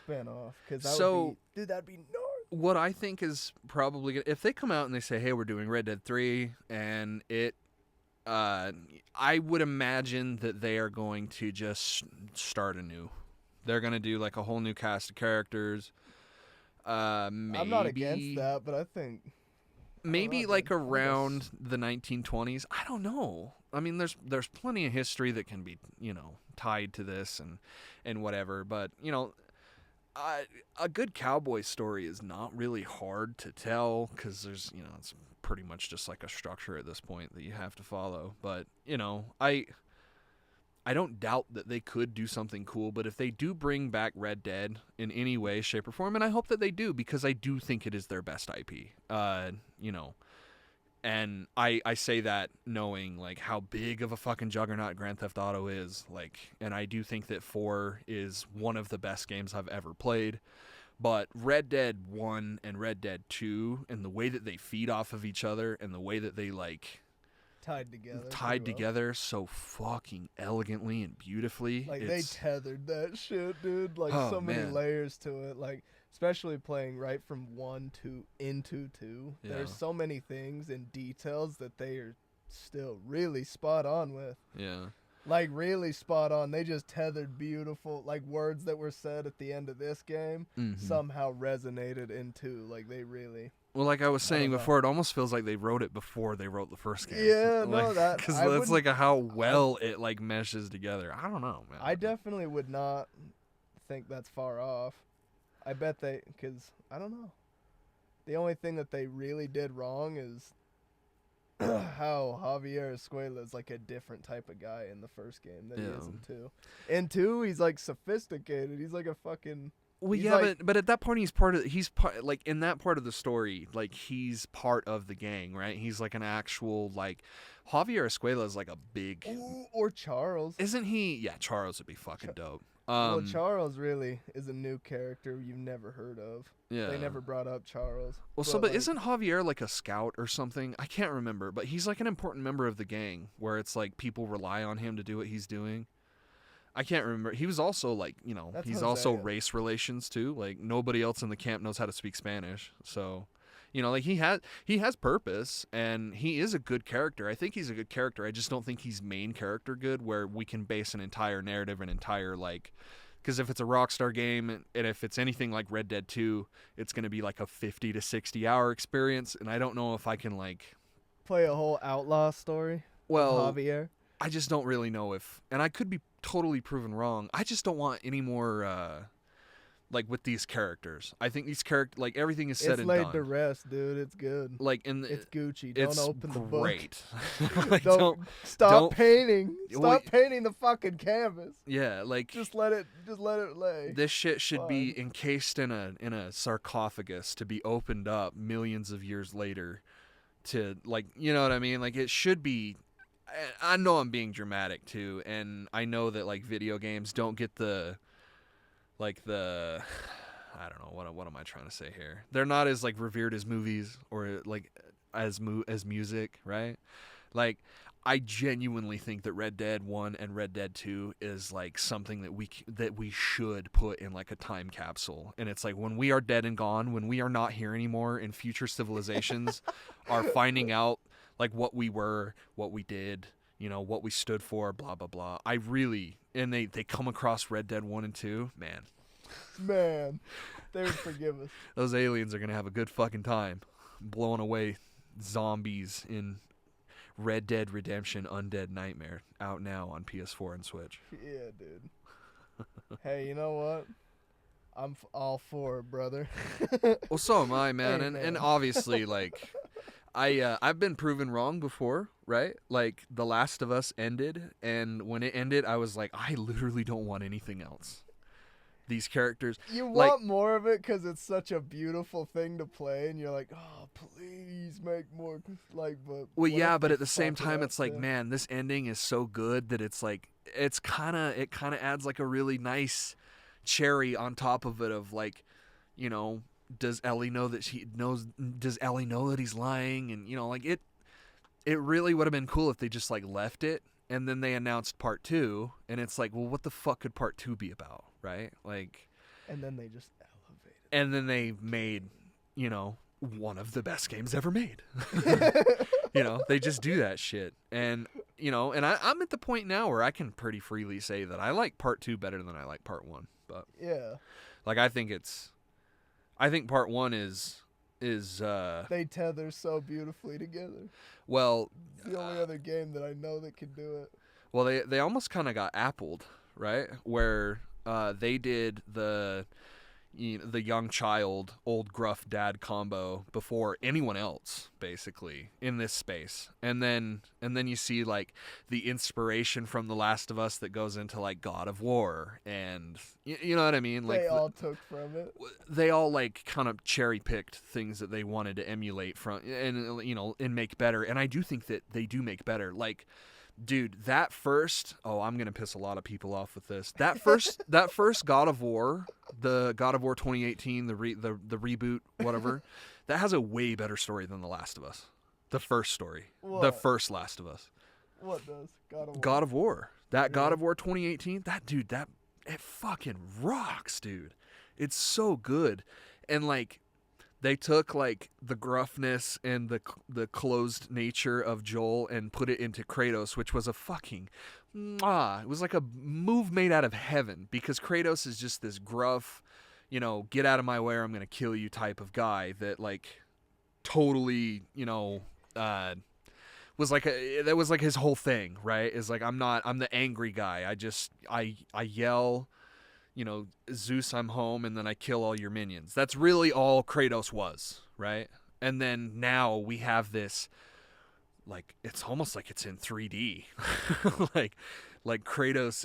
spinoff. Because that'd be north. What I think is probably if they come out and they say, "Hey, we're doing Red Dead 3," and I would imagine that they are going to just start anew. They're going to do like a whole new cast of characters. Maybe, I'm not against that, but I think maybe know, like dude. around the 1920s. I don't know. I mean, there's plenty of history that can be, tied to this and whatever. But, a good cowboy story is not really hard to tell because there's, it's pretty much just like a structure at this point that you have to follow. But, I don't doubt that they could do something cool, but if they do bring back Red Dead in any way, shape, or form, and I hope that they do because I do think it is their best IP, and I say that knowing like how big of a fucking juggernaut Grand Theft Auto is, like, and I do think that 4 is one of the best games I've ever played, but Red Dead 1 and Red Dead 2 and the way that they feed off of each other and the way that they like tied together. tied pretty well. together so fucking elegantly and beautifully. Like they tethered that shit, dude. Like Oh, so many man. layers to it. Like especially playing right from 1 to into 2. Yeah. There's so many things and details that they are still really spot on with. Yeah. Like really spot on. They just tethered beautiful like words that were said at the end of this game Mhm. somehow resonated into like they really. Well, like I was saying know. before, it almost feels like they wrote it before they wrote the first game. Yeah, no, like, that- because I that's wouldn't- like how well it like meshes together. I don't know, man. I definitely would not think that's far off. I bet because I don't know. The only thing that they really did wrong is how Javier Escuela is like a different type of guy in the first game than he is in 2. In 2, he's like sophisticated. He's like a fucking. Well, he's yeah, like- but at that point, like in that part of the story, like he's part of the gang, right? He's like an actual like Javier Escuela is like a big. Ooh, or Charles. Isn't he? Yeah, Charles would be fucking dope. Well, Charles really is a new character you've never heard of. Yeah. They never brought up Charles. Well, but like, isn't Javier like a scout or something? I can't remember, but he's like an important member of the gang where it's like people rely on him to do what he's doing. I can't remember. He was also like, That's he's also Hosea. race relations too. Like nobody else in the camp knows how to speak Spanish. So, like he has purpose and he is a good character. I think he's a good character. I just don't think he's main character good where we can base an entire narrative, an entire because if it's a Rockstar game and if it's anything like Red Dead 2, it's going to be like a 50 to 60 hour experience. And I don't know if I can Play a whole outlaw story well, with Javier. I just don't really know if, and I could be totally proven wrong. I just don't want any more, with these characters. I think these characters, everything is said It's and laid done. to rest, dude. It's good. It's Gucci. Don't it's open the book. great. Stop painting. Well, Stop painting the fucking canvas. Yeah, Just let it lay. this shit should be encased in a sarcophagus to be opened up millions of years later. To you know what I mean? It should be. I know I'm being dramatic too, and I know that video games don't get the I don't know what am I trying to say here? They're not as revered as movies or as music, right? I genuinely think that Red Dead 1 and Red Dead 2 is something that we should put in a time capsule. And it's when we are dead and gone, when we are not here anymore and future civilizations are finding out what we were, what we did, what we stood for, blah blah blah. And they come across Red Dead 1 and 2, Man, they would forgive us. Those aliens are going to have a good fucking time blowing away zombies in Red Dead Redemption Undead Nightmare, out now on PS4 and Switch. Yeah, dude. Hey, you know what? I'm all for it, brother. Well, so am I, man. Hey, And man. obviously, I've been proven wrong before, right? The Last of Us ended, and when it ended, I was I literally don't want anything else. These characters. You want more of it because it's such a beautiful thing to play, and you're like, oh, please make more. But well, yeah, what but the at the same fuck time, it it's up to? man, this ending is so good that it's it kind of adds a really nice cherry on top of it of does Ellie know that she knows? Does Ellie know that he's lying? And it really would have been cool if they just left it and then they announced part 2, and it's well, what the fuck could part 2 be about, right? And then they just elevated. And then they made one of the best games ever made. They just do that shit, and and I'm at the point now where I can pretty freely say that I like part 2 better than I like part 1, but Yeah. I think part 1 is They tether so beautifully together. well, It's the only other game that I know that can do it. well they almost kind of got appled, right? Where they did the young child, old gruff dad combo before anyone else, basically, in this space. And then you see the inspiration from The Last of Us that goes into God of War, and you know what I mean? They all took from it. They all kind of cherry picked things that they wanted to emulate from and and make better. And I do think that they do make better. Dude, that first, I'm going to piss a lot of people off with this. That first God of War, the God of War 2018, the reboot, whatever, that has a way better story than The Last of Us. The first story. What? The first Last of Us. What does? God of War. God of War. That God Yeah. of War 2018, it fucking rocks, dude. It's so good. And they took the gruffness and the closed nature of Joel and put it into Kratos, which was a fucking it was a move made out of heaven, because Kratos is just this gruff, get out of my way or I'm gonna kill you type of guy that totally that was his whole thing, right? Is I'm the angry guy. I yell, Zeus, I'm home, and then I kill all your minions. That's really all Kratos was, right? And then now we have this, it's almost like it's in 3D. Kratos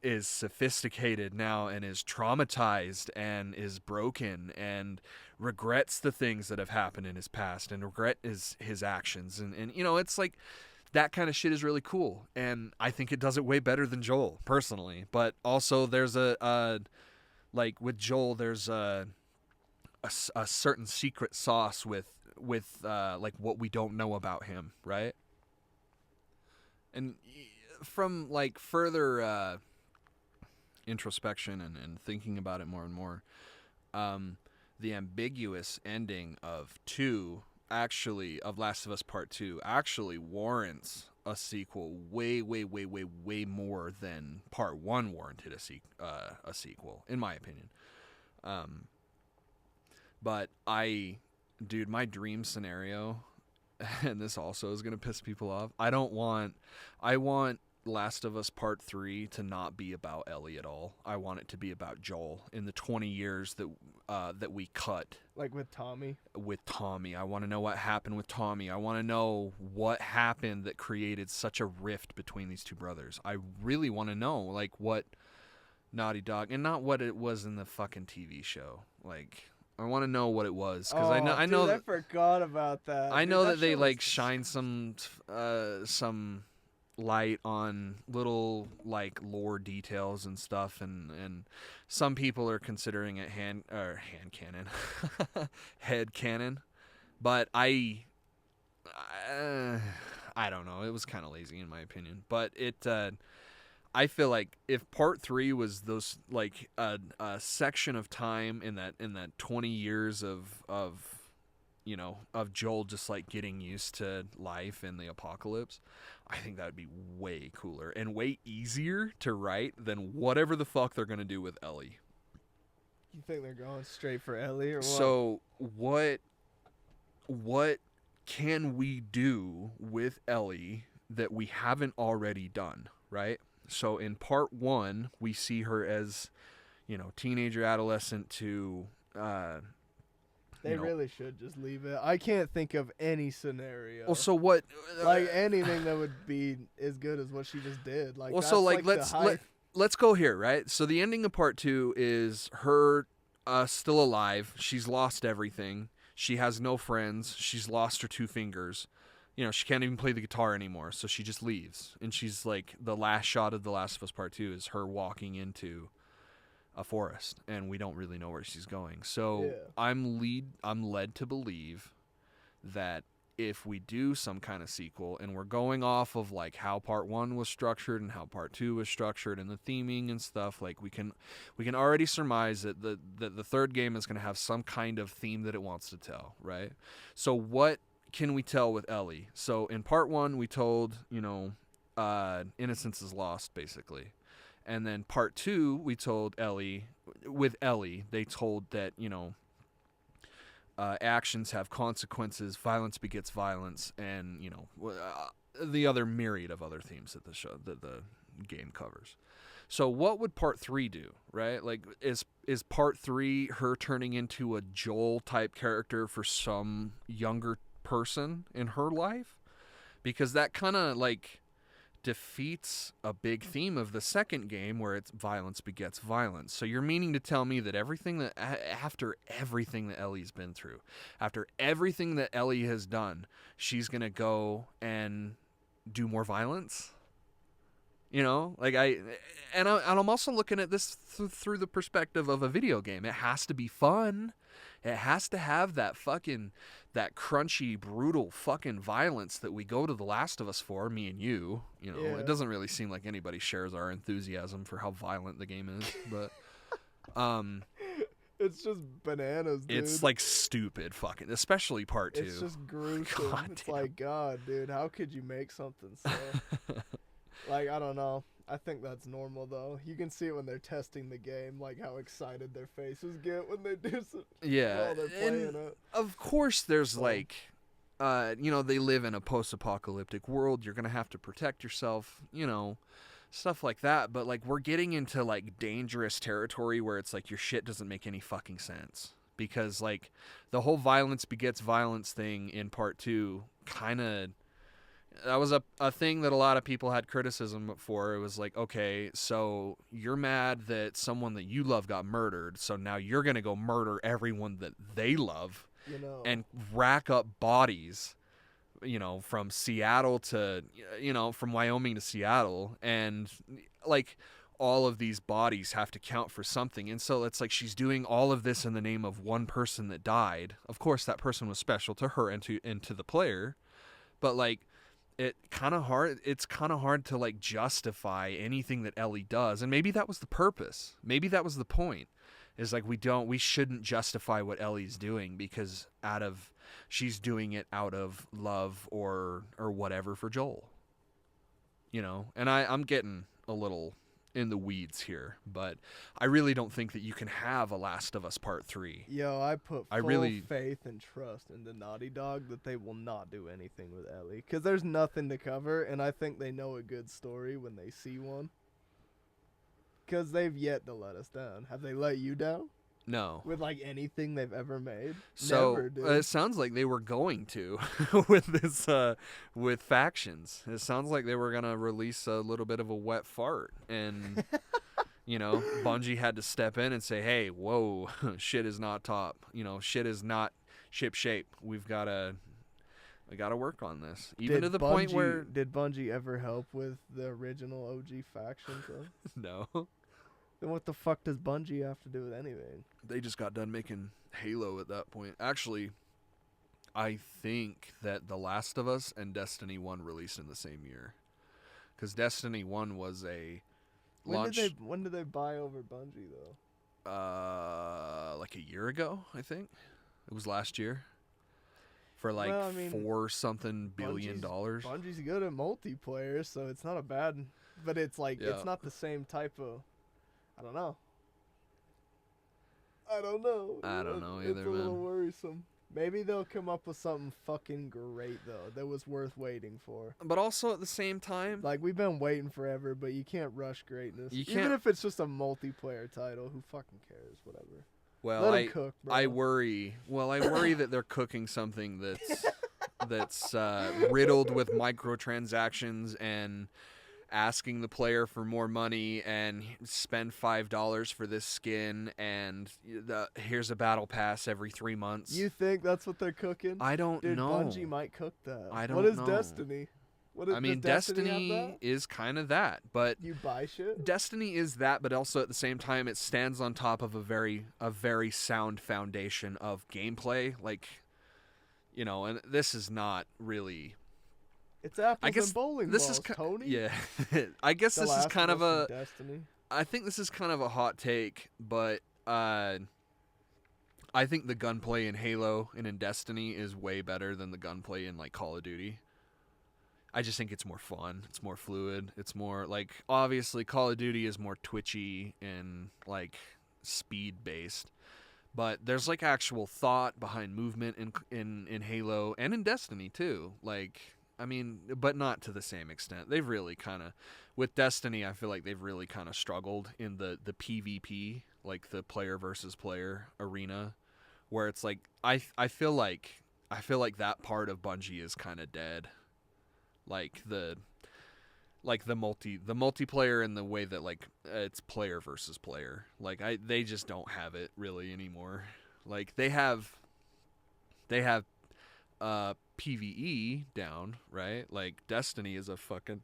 is sophisticated now and is traumatized and is broken and regrets the things that have happened in his past and regret his actions. And it's that kind of shit is really cool, and I think it does it way better than Joel, personally. But also, there's with Joel, there's a certain secret sauce with what we don't know about him, right? And from further introspection and thinking about it more and more, the ambiguous ending of Last of Us Part 2 actually warrants a sequel way more than Part 1 warranted a sequel, in my opinion. But dude, my dream scenario, and this also is going to piss people off, I want Last of Us Part 3 to not be about Ellie at all. I want it to be about Joel in the 20 years that we cut. Like with Tommy? With Tommy. I want to know what happened with Tommy. I want to know what happened that created such a rift between these two brothers. I really want to know, like, what Naughty Dog, and not what it was in the fucking TV show. Like, I want to know what it was, because I know I forgot about that. I know that they like shine some light on little like lore details and stuff, and some people are considering it hand cannon, head cannon, but I don't know. It was kind of lazy in my opinion, but I feel like if Part 3 was those like a section of time in that 20 years of Joel just like getting used to life in the apocalypse, I think that would be way cooler and way easier to write than whatever the fuck they're gonna do with Ellie. You think they're going straight for Ellie or what? So what can we do with Ellie that we haven't already done, right? So in Part 1, we see her as, teenager, adolescent to They really should just leave it. I can't think of any scenario. Well, so what? Like anything that would be as good as what she just did. Like, well, that's so like the let's go here, right? So the ending of Part 2 is her still alive. She's lost everything. She has no friends. She's lost her 2 fingers. She can't even play the guitar anymore. So she just leaves, and she's like, the last shot of The Last of Us Part 2 is her walking into a forest, and we don't really know where she's going. So yeah. I'm led to believe that if we do some kind of sequel, and we're going off of like how Part 1 was structured and how Part 2 was structured and the theming and stuff, like we can already surmise that the third game is going to have some kind of theme that it wants to tell, right? So what can we tell with Ellie? So in Part 1 we told, innocence is lost, basically. And then Part 2, we told Ellie, they told that, actions have consequences, violence begets violence, and, the other myriad of other themes that the game covers. So what would Part 3 do, right? Like, is Part 3 her turning into a Joel-type character for some younger person in her life? Because that kind of, like, defeats a big theme of the second game, where it's violence begets violence. So you're meaning to tell me that after everything that Ellie's been through, after everything that Ellie has done, she's gonna go and do more violence? Like I'm also looking at this through the perspective of a video game. It has to be fun. It has to have that crunchy, brutal fucking violence that we go to The Last of Us for, me and you. Yeah. It doesn't really seem like anybody shares our enthusiasm for how violent the game is, but it's just bananas, dude. It's like stupid fucking, especially Part 2. It's just gruesome. It's like, God, dude, how could you make something so like, I don't know. I think that's normal, though. You can see it when they're testing the game, like how excited their faces get when they do some. Yeah, while they're playing it. Of course, there's they live in a post-apocalyptic world. You're gonna have to protect yourself, stuff like that. But like, we're getting into like dangerous territory where it's like your shit doesn't make any fucking sense, because like the whole violence begets violence thing in Part 2 kind of. That was a thing that a lot of people had criticism for. It was like, okay, so you're mad that someone that you love got murdered, so now you're going to go murder everyone that they love and rack up bodies, from Seattle to, from Wyoming to Seattle. And like, all of these bodies have to count for something. And so it's like she's doing all of this in the name of one person that died. Of course, that person was special to her and to the player. But like, it's kind of hard to like justify anything that Ellie does, and maybe that was the purpose. Maybe that was the point. Is like we shouldn't justify what Ellie's doing because she's doing it out of love or whatever for Joel. You know, and I'm getting a little in the weeds here, but I really don't think that you can have a Last of Us Part 3. Yo, I put full really- faith and trust into Naughty Dog that they will not do anything with Ellie. Because there's nothing to cover, and I think they know a good story when they see one. Because they've yet to let us down. Have they let you down? No. With, like, anything they've ever made? So Never, dude. it sounds like they were going to with this with Factions. It sounds like they were gonna release a little bit of a wet fart, and you know, Bungie had to step in and say, "Hey, whoa, shit is not top. You know, shit is not ship shape. We gotta work on this." Even to the point where Did Bungie ever help with the original OG Factions, though? no, Then what the fuck does Bungie have to do with anything? they just got done making Halo at that point. Actually, I think that The Last of Us and Destiny 1 released in the same year. Because Destiny 1 was a launch... When did they buy over Bungie, though? Like a year ago, I think. It was last year. For like Well, I mean, $4-something billion. Bungie's good at multiplayer, so it's not a bad... But it's like, Yeah. it's not the same type of... I don't know. I don't know either, It's a little man. worrisome. Maybe they'll come up with something fucking great, though, that was worth waiting for. But also at the same time, Like, we've been waiting forever, but you can't rush greatness. You Even can't- if it's just a multiplayer title, who fucking cares? Whatever. well, Let 'em cook, bro. I worry that they're cooking something that's riddled with microtransactions and asking the player for more money and spend $5 for this skin and here's a battle pass every 3 months. You think that's what they're cooking? I don't Dude, know. Bungie might cook that. I What don't is know. Destiny? What is, I mean, does have Destiny that? is kind of that, but You buy shit? Destiny is that, but also at the same time, it stands on top of a very sound foundation of gameplay. Like, you know, and this is not really. It's apples I guess and bowling this balls, is Tony. Yeah, I guess The this is Last kind of Us a. and Destiny. I think this is kind of a hot take, but I think the gunplay in Halo and in Destiny is way better than the gunplay in like Call of Duty. I just think it's more fun. It's more fluid. It's more like, obviously Call of Duty is more twitchy and like speed based, but there's like actual thought behind movement in Halo and in Destiny too. Like, I mean, but not to the same extent. They've really kind of, with Destiny, I feel like they've really kind of struggled in the PvP, like the player versus player arena, where it's like I feel like that part of Bungie is kind of dead. Like the multiplayer in the way that like it's player versus player. Like they just don't have it really anymore. Like they have PvE down, right? Like Destiny is a fucking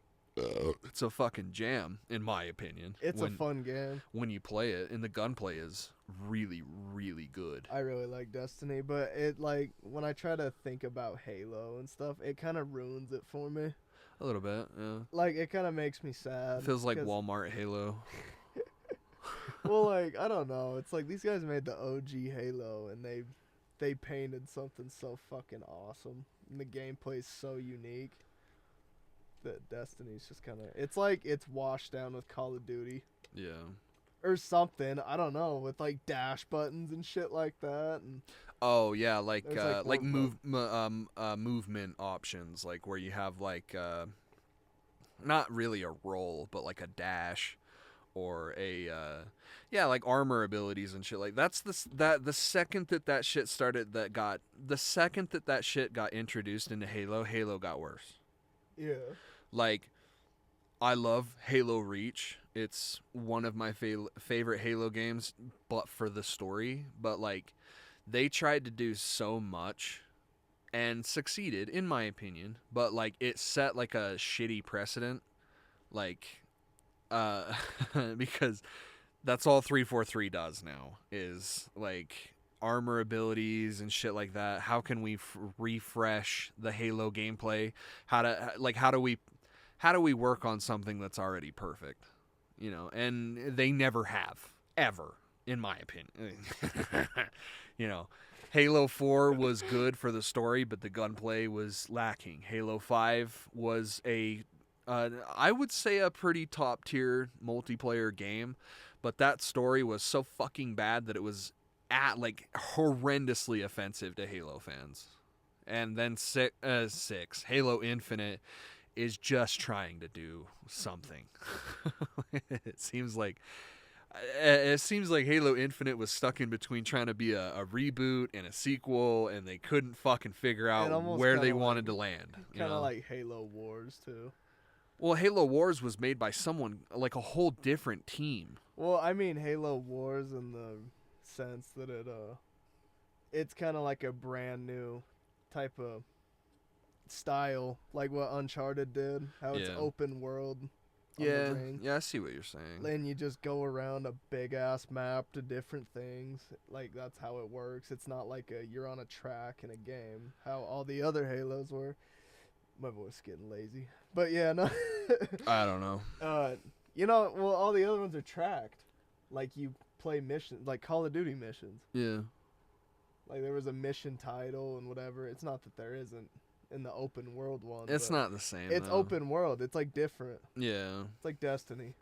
jam in my opinion. It's a fun game. When you play it, and the gunplay is really, really good. I really like Destiny, but it like when I try to think about Halo and stuff, it kind of ruins it for me. A little bit, yeah. Like it kind of makes me sad. Feels like 'cause- Walmart Halo. Well, like I don't know. It's like these guys made the OG Halo, and they painted something so fucking awesome, and the gameplay's so unique. That Destiny's just kind of, it's like it's washed down with Call of Duty Yeah. or something. I don't know, with like dash buttons and shit like that. And Oh yeah, like There's, like, movement options, like where you have like not really a roll, but like a dash, or a like armor abilities and shit. Like that's the second that shit got introduced into Halo got worse. yeah, Like, I love Halo Reach. It's one of my favorite Halo games, but for the story. But, like, they tried to do so much and succeeded, in my opinion. But, like, it set, like, a shitty precedent. Like, because that's all 343 does now, is, like, armor abilities and shit like that. How can we refresh the Halo gameplay? How do we work on something that's already perfect? You know, and they never have, ever, in my opinion. You know, Halo 4 was good for the story, but the gunplay was lacking. Halo 5 was I would say a pretty top tier multiplayer game, but that story was so fucking bad that it was horrendously offensive to Halo fans. And then Halo Infinite is just trying to do something. It seems like Halo Infinite was stuck in between trying to be a reboot and a sequel, and they couldn't fucking figure out where they wanted to land. Kind of like Halo Wars too. Well, Halo Wars was made by someone, like a whole different team. Well, I mean Halo Wars in the sense that it's kind of like a brand new type of style, like what Uncharted did, how it's open world. Yeah, I see what you're saying. And you just go around a big ass map to different things. Like that's how it works. It's not like you're on a track in a game, how all the other Halos were. My voice is getting lazy, but yeah, no. I don't know. Well, all the other ones are tracked. Like you play missions, like Call of Duty missions. Yeah. Like there was a mission title and whatever. It's not that there isn't in the open world one. It's not the same. It's though. open world. It's like different. Yeah. It's like Destiny.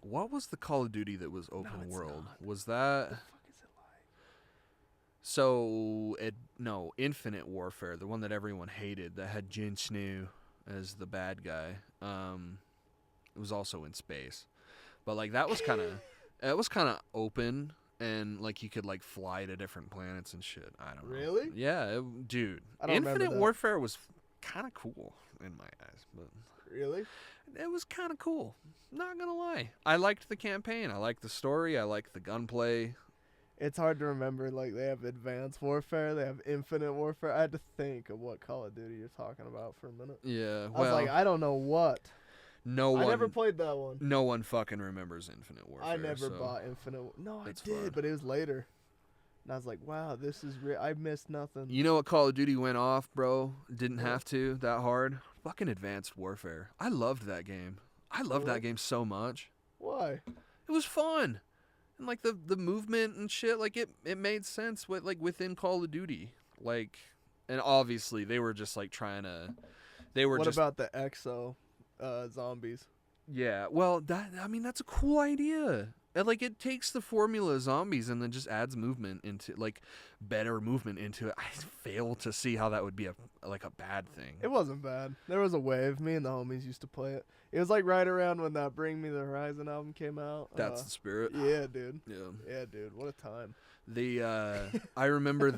What was the Call of Duty that was open world? Not. Was that? What the fuck is it like? So Infinite Warfare, the one that everyone hated, that had Jon Snow as the bad guy. It was also in space, but like that was kind of open, and like you could like fly to different planets and shit. I don't know. Really? Yeah, dude. I don't remember Infinite that. Warfare was kind of cool in my eyes, but Really? it was kind of cool. Not gonna lie, I liked the campaign. I liked the story. I liked the gunplay. It's hard to remember. Like they have Advanced Warfare, they have Infinite Warfare. I had to think of what Call of Duty you're talking about for a minute. Yeah, I was like, I don't know what. I never played that one. No one fucking remembers Infinite Warfare. I never so bought Infinite. No, I it's did, fun. but it was later. And I was like, wow, this is real. I missed nothing. You know what Call of Duty went off, bro? Didn't What? have to that hard. Fucking Advanced Warfare. I loved that game. I loved that game so much. Why? It was fun. And like the movement and shit, like it made sense with like within Call of Duty. Like, and obviously they were just like trying to What about the Exo zombies? Yeah, well, that's a cool idea. And like it takes the formula zombies and then just adds movement into like better movement into it. I fail to see how that would be a bad thing. It wasn't bad. There was a wave. Me and the homies used to play it. It was like right around when that Bring Me the Horizon album came out. That's the spirit. Yeah, dude. Yeah. Yeah, dude. What a time. I remember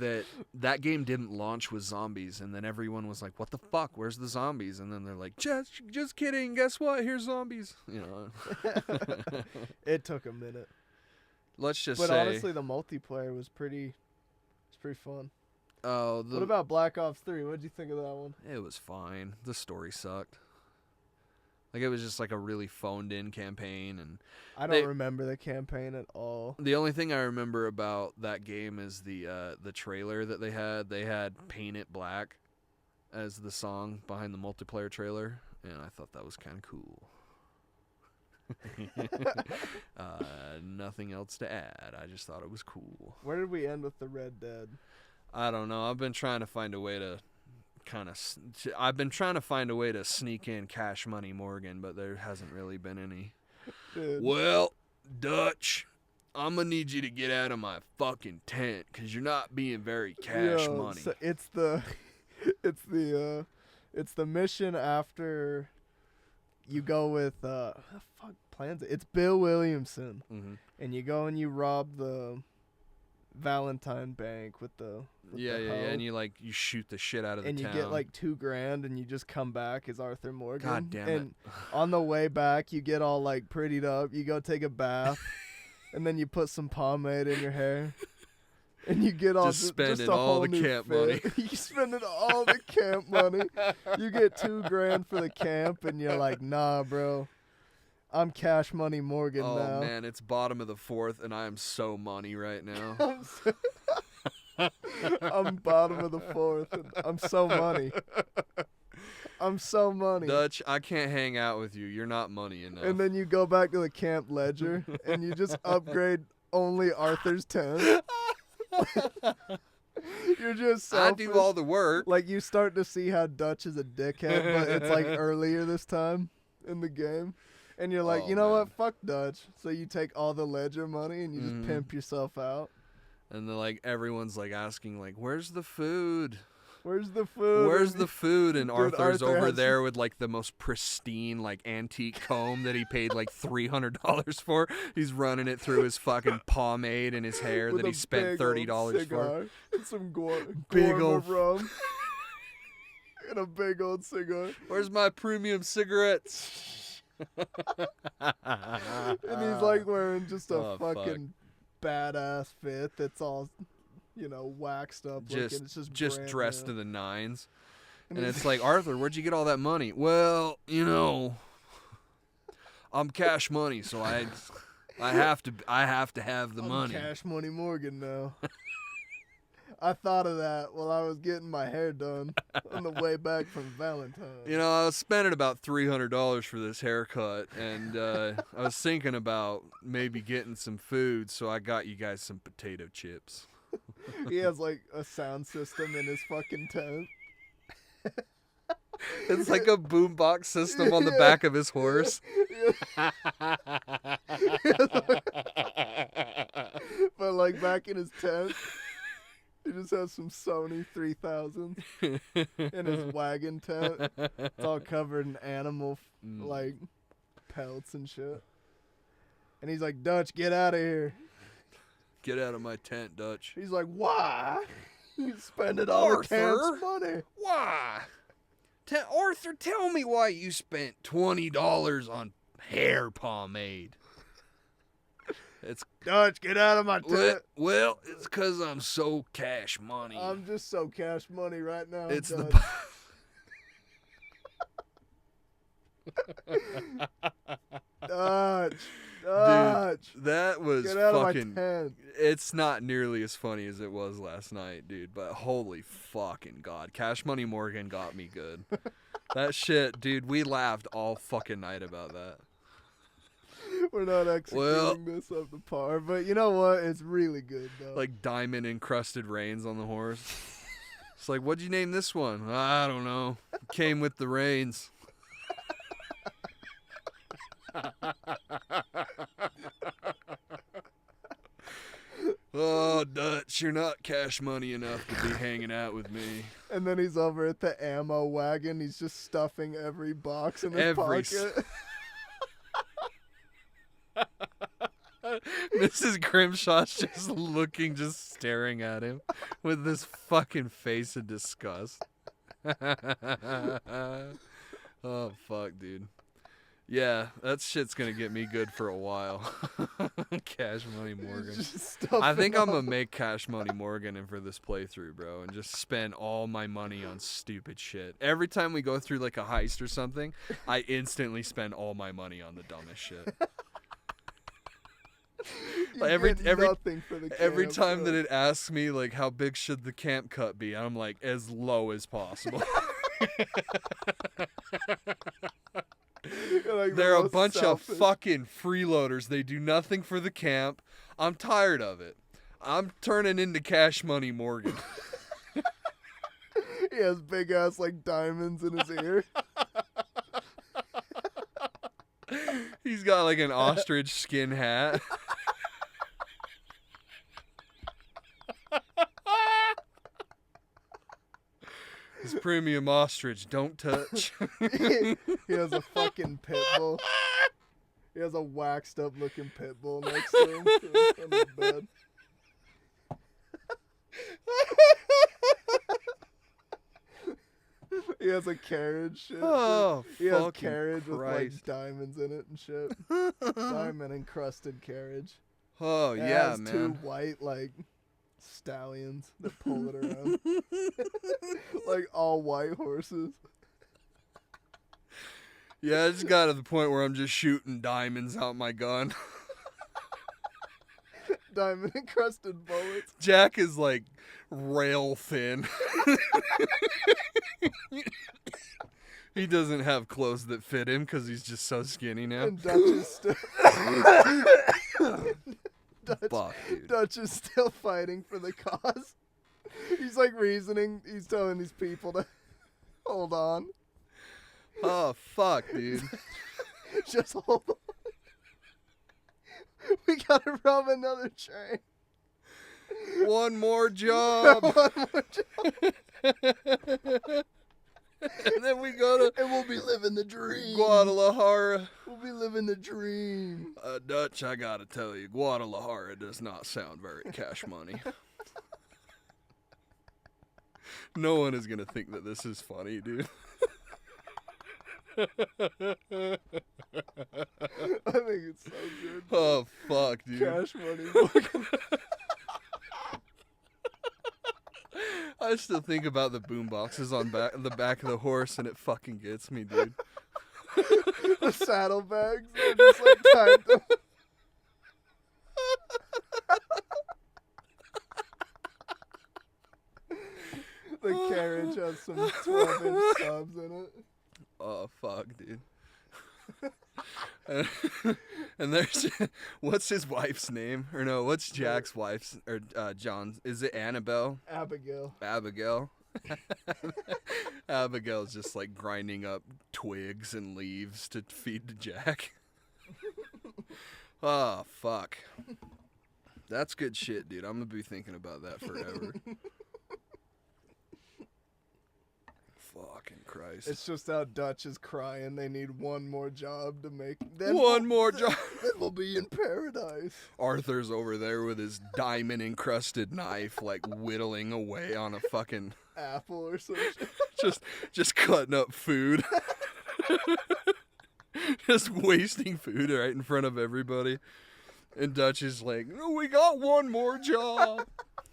that game didn't launch with zombies, and then everyone was like, "What the fuck? Where's the zombies?" And then they're like, "Just kidding. Guess what? Here's zombies." You know. It took a minute. Let's just But say. honestly, the multiplayer was pretty fun. Oh, What about Black Ops 3? What'd you think of that one? It was fine. The story sucked. Like it was just like a really phoned in campaign, and I don't remember the campaign at all. the only thing I remember about that game is the trailer that they had. They had "Paint It Black" as the song behind the multiplayer trailer, and I thought that was kind of cool. Nothing else to add. I just thought it was cool. Where did we end with the Red Dead? I don't know. I've been trying to find a way to sneak in Cash Money Morgan, but there hasn't really been any. Dude. Well, Dutch, I'm gonna need you to get out of my fucking tent because you're not being very cash money. So it's the mission after you go with who the fuck plans it? It's Bill Williamson, and you go and you rob the Valentine Bank with the yeah, and you shoot the shit out of the town. And you get like $2,000 and you just come back as Arthur Morgan. God damn and on the way back you get all like prettied up, you go take a bath and then you put some pomade in your hair and you get all just spending just a all whole the new camp fit. money. You spending all the camp money. You get $2,000 for the camp and you're like, nah bro, I'm Cash Money Morgan now. Oh man, it's bottom of the fourth and I am so money right now. I'm bottom of the fourth. And I'm so money. I'm so money. Dutch, I can't hang out with you. You're not money enough. And then you go back to the camp ledger and you just upgrade only Arthur's tent. You're just selfish. I do all the work. Like, you start to see how Dutch is a dickhead, but it's like earlier this time in the game. And you're like, Oh, you know man. what? Fuck Dutch. So you take all the ledger money and you just pimp yourself out. And then like everyone's like asking like, "Where's the food? Where's the food? Where's the food?" And Dude, Arthur's Arthur over has- there with like the most pristine like antique comb that he paid like $300 for. He's running it through his fucking pomade and his hair With that a he spent big $30 old for. cigar and some Big Gorma old- rum. And a big old cigar. Where's my premium cigarettes? And he's like wearing just a Oh, fuck. fucking badass fit that's all, waxed up. looking. It's just brand dressed new. to the nines. And And he's- it's like, Arthur, where'd you get all that money? Well, I'm cash money, so I have to have the I'm money. Cash Money Morgan now. I thought of that while I was getting my hair done on the way back from Valentine's. I was spending about $300 for this haircut, and I was thinking about maybe getting some food, so I got you guys some potato chips. He has like a sound system in his fucking tent. It's like a boombox system on the Yeah. back of his horse. But like back in his tent, he just has some Sony 3000 in his wagon tent. It's all covered in animal like pelts and shit. And he's like, Dutch, get out of here. Get out of my tent, Dutch. He's like, why? You spending all the Arthur? camp's money. Why? Arthur, tell me why you spent $20 on hair pomade. It's Dutch, get out of my tent. well, it's because I'm so cash money. I'm just so cash money right now. It's Dutch. Dutch. Dutch. That was Get out fucking. of my tent. It's not nearly as funny as it was last night, dude. But holy fucking god, Cash Money Morgan got me good. That shit, dude. We laughed all fucking night about that. We're not executing this up to par, but you know what? It's really good though. Like diamond encrusted reins on the horse. It's like, what'd you name this one? I don't know. Came with the reins. Oh, Dutch, you're not cash money enough to be hanging out with me. And then he's over at the ammo wagon. He's just stuffing every box in his Every pocket. Mrs. Grimshaw's just looking, just staring at him with this fucking face of disgust. Oh, fuck, dude. Yeah, that shit's gonna get me good for a while. Cash Money Morgan. Just I think I'm stuffing gonna make Cash Money Morgan in for this playthrough, bro, and just spend all my money on stupid shit. Every time we go through like a heist or something, I instantly spend all my money on the dumbest shit. You every- get every- nothing for the Every camp, time bro. that it asks me like how big should the camp cut be, I'm like as low as possible. You're like the They're a most bunch selfish. of fucking freeloaders. They do nothing for the camp. I'm tired of it. I'm turning into Cash Money Morgan. He has big ass like diamonds in his ear. He's got like an ostrich skin hat. His premium ostrich, don't touch. He has a fucking pit bull. He has a waxed up looking pit bull next to him on the bed. He has a carriage. Shit, Oh, he has fucking carriage with Christ. like diamonds in it and shit. Diamond encrusted carriage. Oh, It yeah, has man. two white like stallions that pull it around, like all white horses. Yeah, I just got to the point where I'm just shooting diamonds out my gun. Diamond encrusted bullets. Jack is like rail thin. He doesn't have clothes that fit him because he's just so skinny now. And Dutch is still Fuck, dude. Dutch is still fighting for the cause. He's like reasoning. He's telling these people to hold on. Oh, fuck, dude. Just hold on. We gotta rob another train. One more job. One more job. And then we go to And we'll be living the dream. Guadalajara. We'll be living the dream. Dutch, I gotta tell you, Guadalajara does not sound very cash money. No one is gonna think that this is funny, dude. I think it's so good. Oh, fuck, dude. Cash money. I still think about the boom boxes on the back of the horse, and it fucking gets me, dude. The saddlebags. They're just like tied to. The carriage has some 12-inch subs in it. Oh, fuck, dude. And there's, what's his wife's name? Or no, what's Jack's wife's, or John's? Is it Annabelle? Abigail. Abigail. Abigail's just like grinding up twigs and leaves to feed to Jack. Oh, fuck. That's good shit, dude. I'm gonna be thinking about that forever. Fucking Christ. It's just how Dutch is crying. They need one more job to make. Then One more job. Then we'll be in paradise. Arthur's over there with his diamond encrusted knife, like whittling away on a fucking Apple or some shit. just cutting up food. Just wasting food right in front of everybody. And Dutch is like, "No, we got one more job.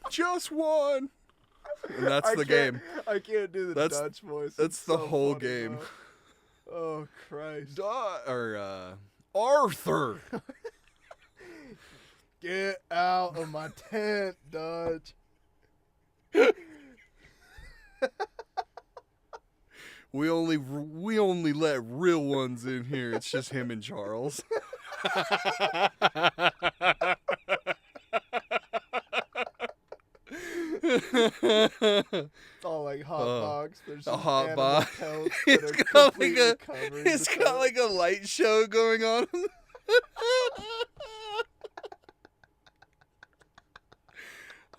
Just one." And that's the game. I can't do the Dutch voice. That's It's the so whole funny, game. though. Oh, Christ. Arthur. Get out of my tent, Dutch. We only let real ones in here. It's just him and Charles. It's all like hot box. There's a just hot animal box. pelts that It's are got like completely a covered it's with got pelts. like a light show going on.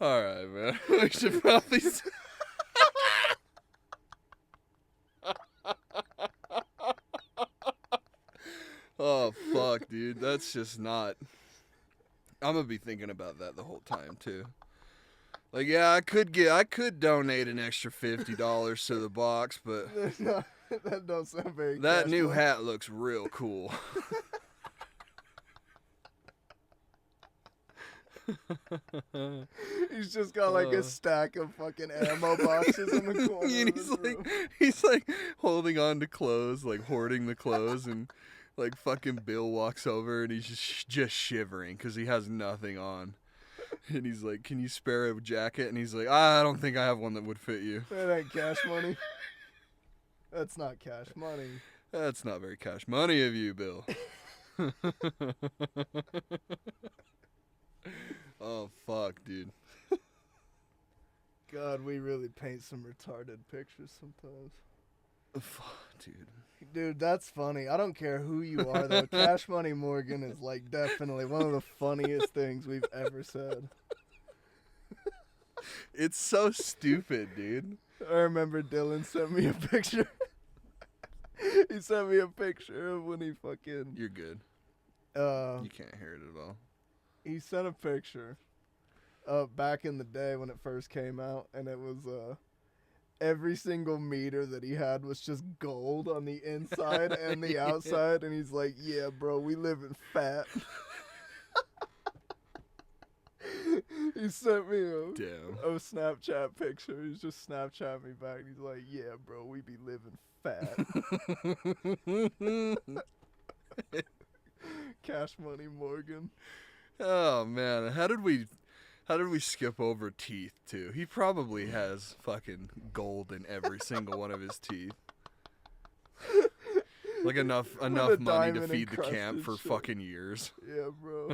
All right, man. We should probably. Oh fuck, dude. That's just not. I'm gonna be thinking about that the whole time too. Like, yeah, I could donate an extra $50 to the box, but That don't sound very. that cash new money. hat looks real cool. He's just got like a stack of fucking ammo boxes in the corner. And of his room. he's like holding on to clothes, like hoarding the clothes, and like fucking Bill walks over and he's just shivering because he has nothing on. And he's like, "Can you spare a jacket?" And he's like, "I don't think I have one that would fit you." That ain't cash money. That's not cash money. That's not very cash money of you, Bill. Oh, fuck, dude. God, we really paint some retarded pictures sometimes. Dude. Dude, that's funny. I don't care who you are, though. Cash Money Morgan is, like, definitely one of the funniest things we've ever said. It's so stupid, dude. I remember Dylan sent me a picture. He sent me a picture of when he fucking... You're good. You can't hear it at all. He sent a picture back in the day when it first came out, and it was... every single meter that he had was just gold on the inside and the outside, and he's like, "Yeah, bro, we live in fat." He sent me a Snapchat picture. He's just Snapchat me back. He's like, "Yeah, bro, we be living fat." Cash Money Morgan. Oh man, how did we skip over teeth too? He probably has fucking gold in every single one of his teeth. Like enough a money to diamond feed the camp encrusted for shit. fucking years. Yeah, bro.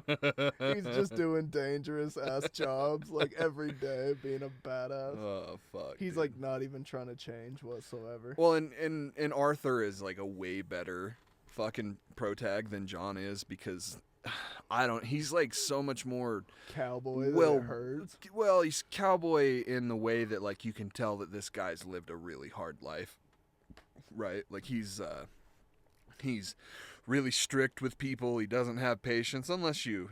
He's just doing dangerous ass jobs like every day, being a badass. Oh fuck. He's dude. like not even trying to change whatsoever. Well, and Arthur is like a way better fucking protag than John is because he's like so much more Cowboy that well it hurts. Well, he's cowboy in the way that like you can tell that this guy's lived a really hard life. Right? Like he's really strict with people. He doesn't have patience unless you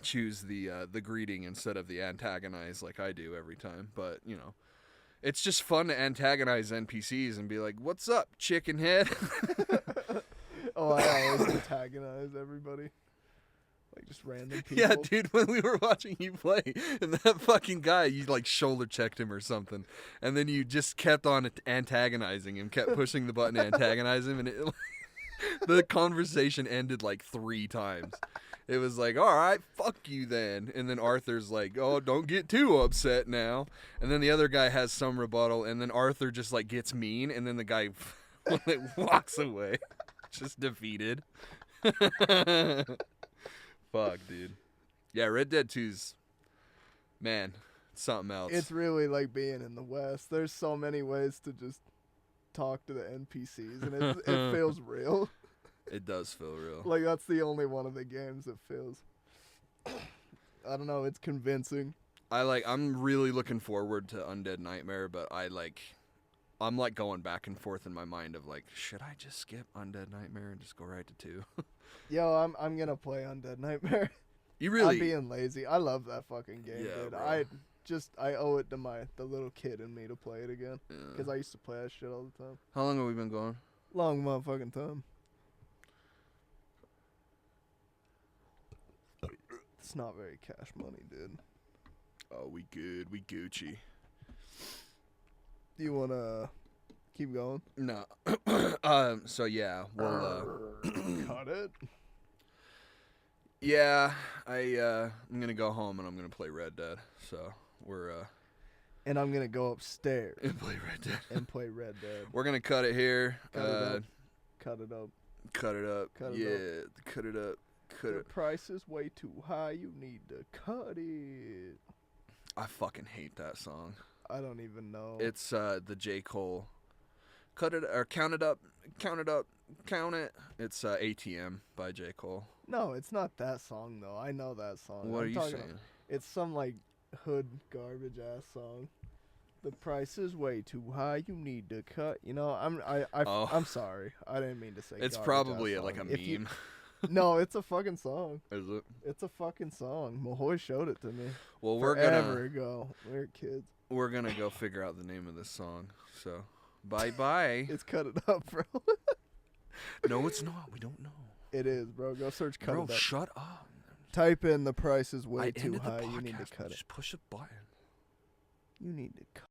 choose the greeting instead of the antagonize like I do every time. But, it's just fun to antagonize NPCs and be like, "What's up, chicken head?" Oh, I always antagonize everybody. Like just random people. Yeah, dude, when we were watching you play, and that fucking guy, you like shoulder checked him or something, and then you just kept on antagonizing him, kept pushing the button to antagonize him, and the conversation ended like 3 times. It was like, all right, fuck you then. And then Arthur's like, oh, don't get too upset now. And then the other guy has some rebuttal, and then Arthur just like gets mean, and then the guy walks away, just defeated. Fuck, dude. Yeah, Red Dead 2's, man, something else. It's really like being in the West. There's so many ways to just talk to the NPCs, and it feels real. It does feel real. Like that's the only one of the games that feels. I don't know. It's convincing. I'm really looking forward to Undead Nightmare, but I'm like going back and forth in my mind of like, should I just skip Undead Nightmare and just go right to 2? Yo, I'm gonna play Undead Nightmare. You really? I'm being lazy. I love that fucking game, Yeah, dude. bro. I owe it to the little kid in me to play it again, because I used to play that shit all the time. How long have we been going? Long motherfucking time. It's not very cash money, dude. Oh, we good. We Gucci. Do you wanna keep going? No. So yeah, we'll Cut it. yeah, I'm gonna go home and I'm gonna play Red Dead. So we're And I'm gonna go upstairs and play Red Dead. and play Red Dead. We're gonna cut it here. Cut it up. Cut it up. Cut it up. Cut it yeah, cut it up. Cut The it. price is way too high. You need to cut it. I fucking hate that song. I don't even know. It's the J. Cole. Cut it or count it up, count it up, count it. It's ATM by J. Cole. No, it's not that song though. I know that song. What I'm are you talking saying? about- It's some like hood garbage ass song. The price is way too high. You need to cut. You know, Oh. I'm sorry. I didn't mean to say. It's garbage probably ass like a song. If you- meme. No, it's a fucking song. Is it? It's a fucking song. Mahoy showed it to me. Well, we're forever ago. We were kids. gonna go figure out the name of this song. So, bye bye. It's cut it up, bro. No, it's not. We don't know. It is, bro. Go search cut Bro, it up. shut up. Type in the price is way I too ended the high. You need to podcast. cut it. Just push a button. You need to cut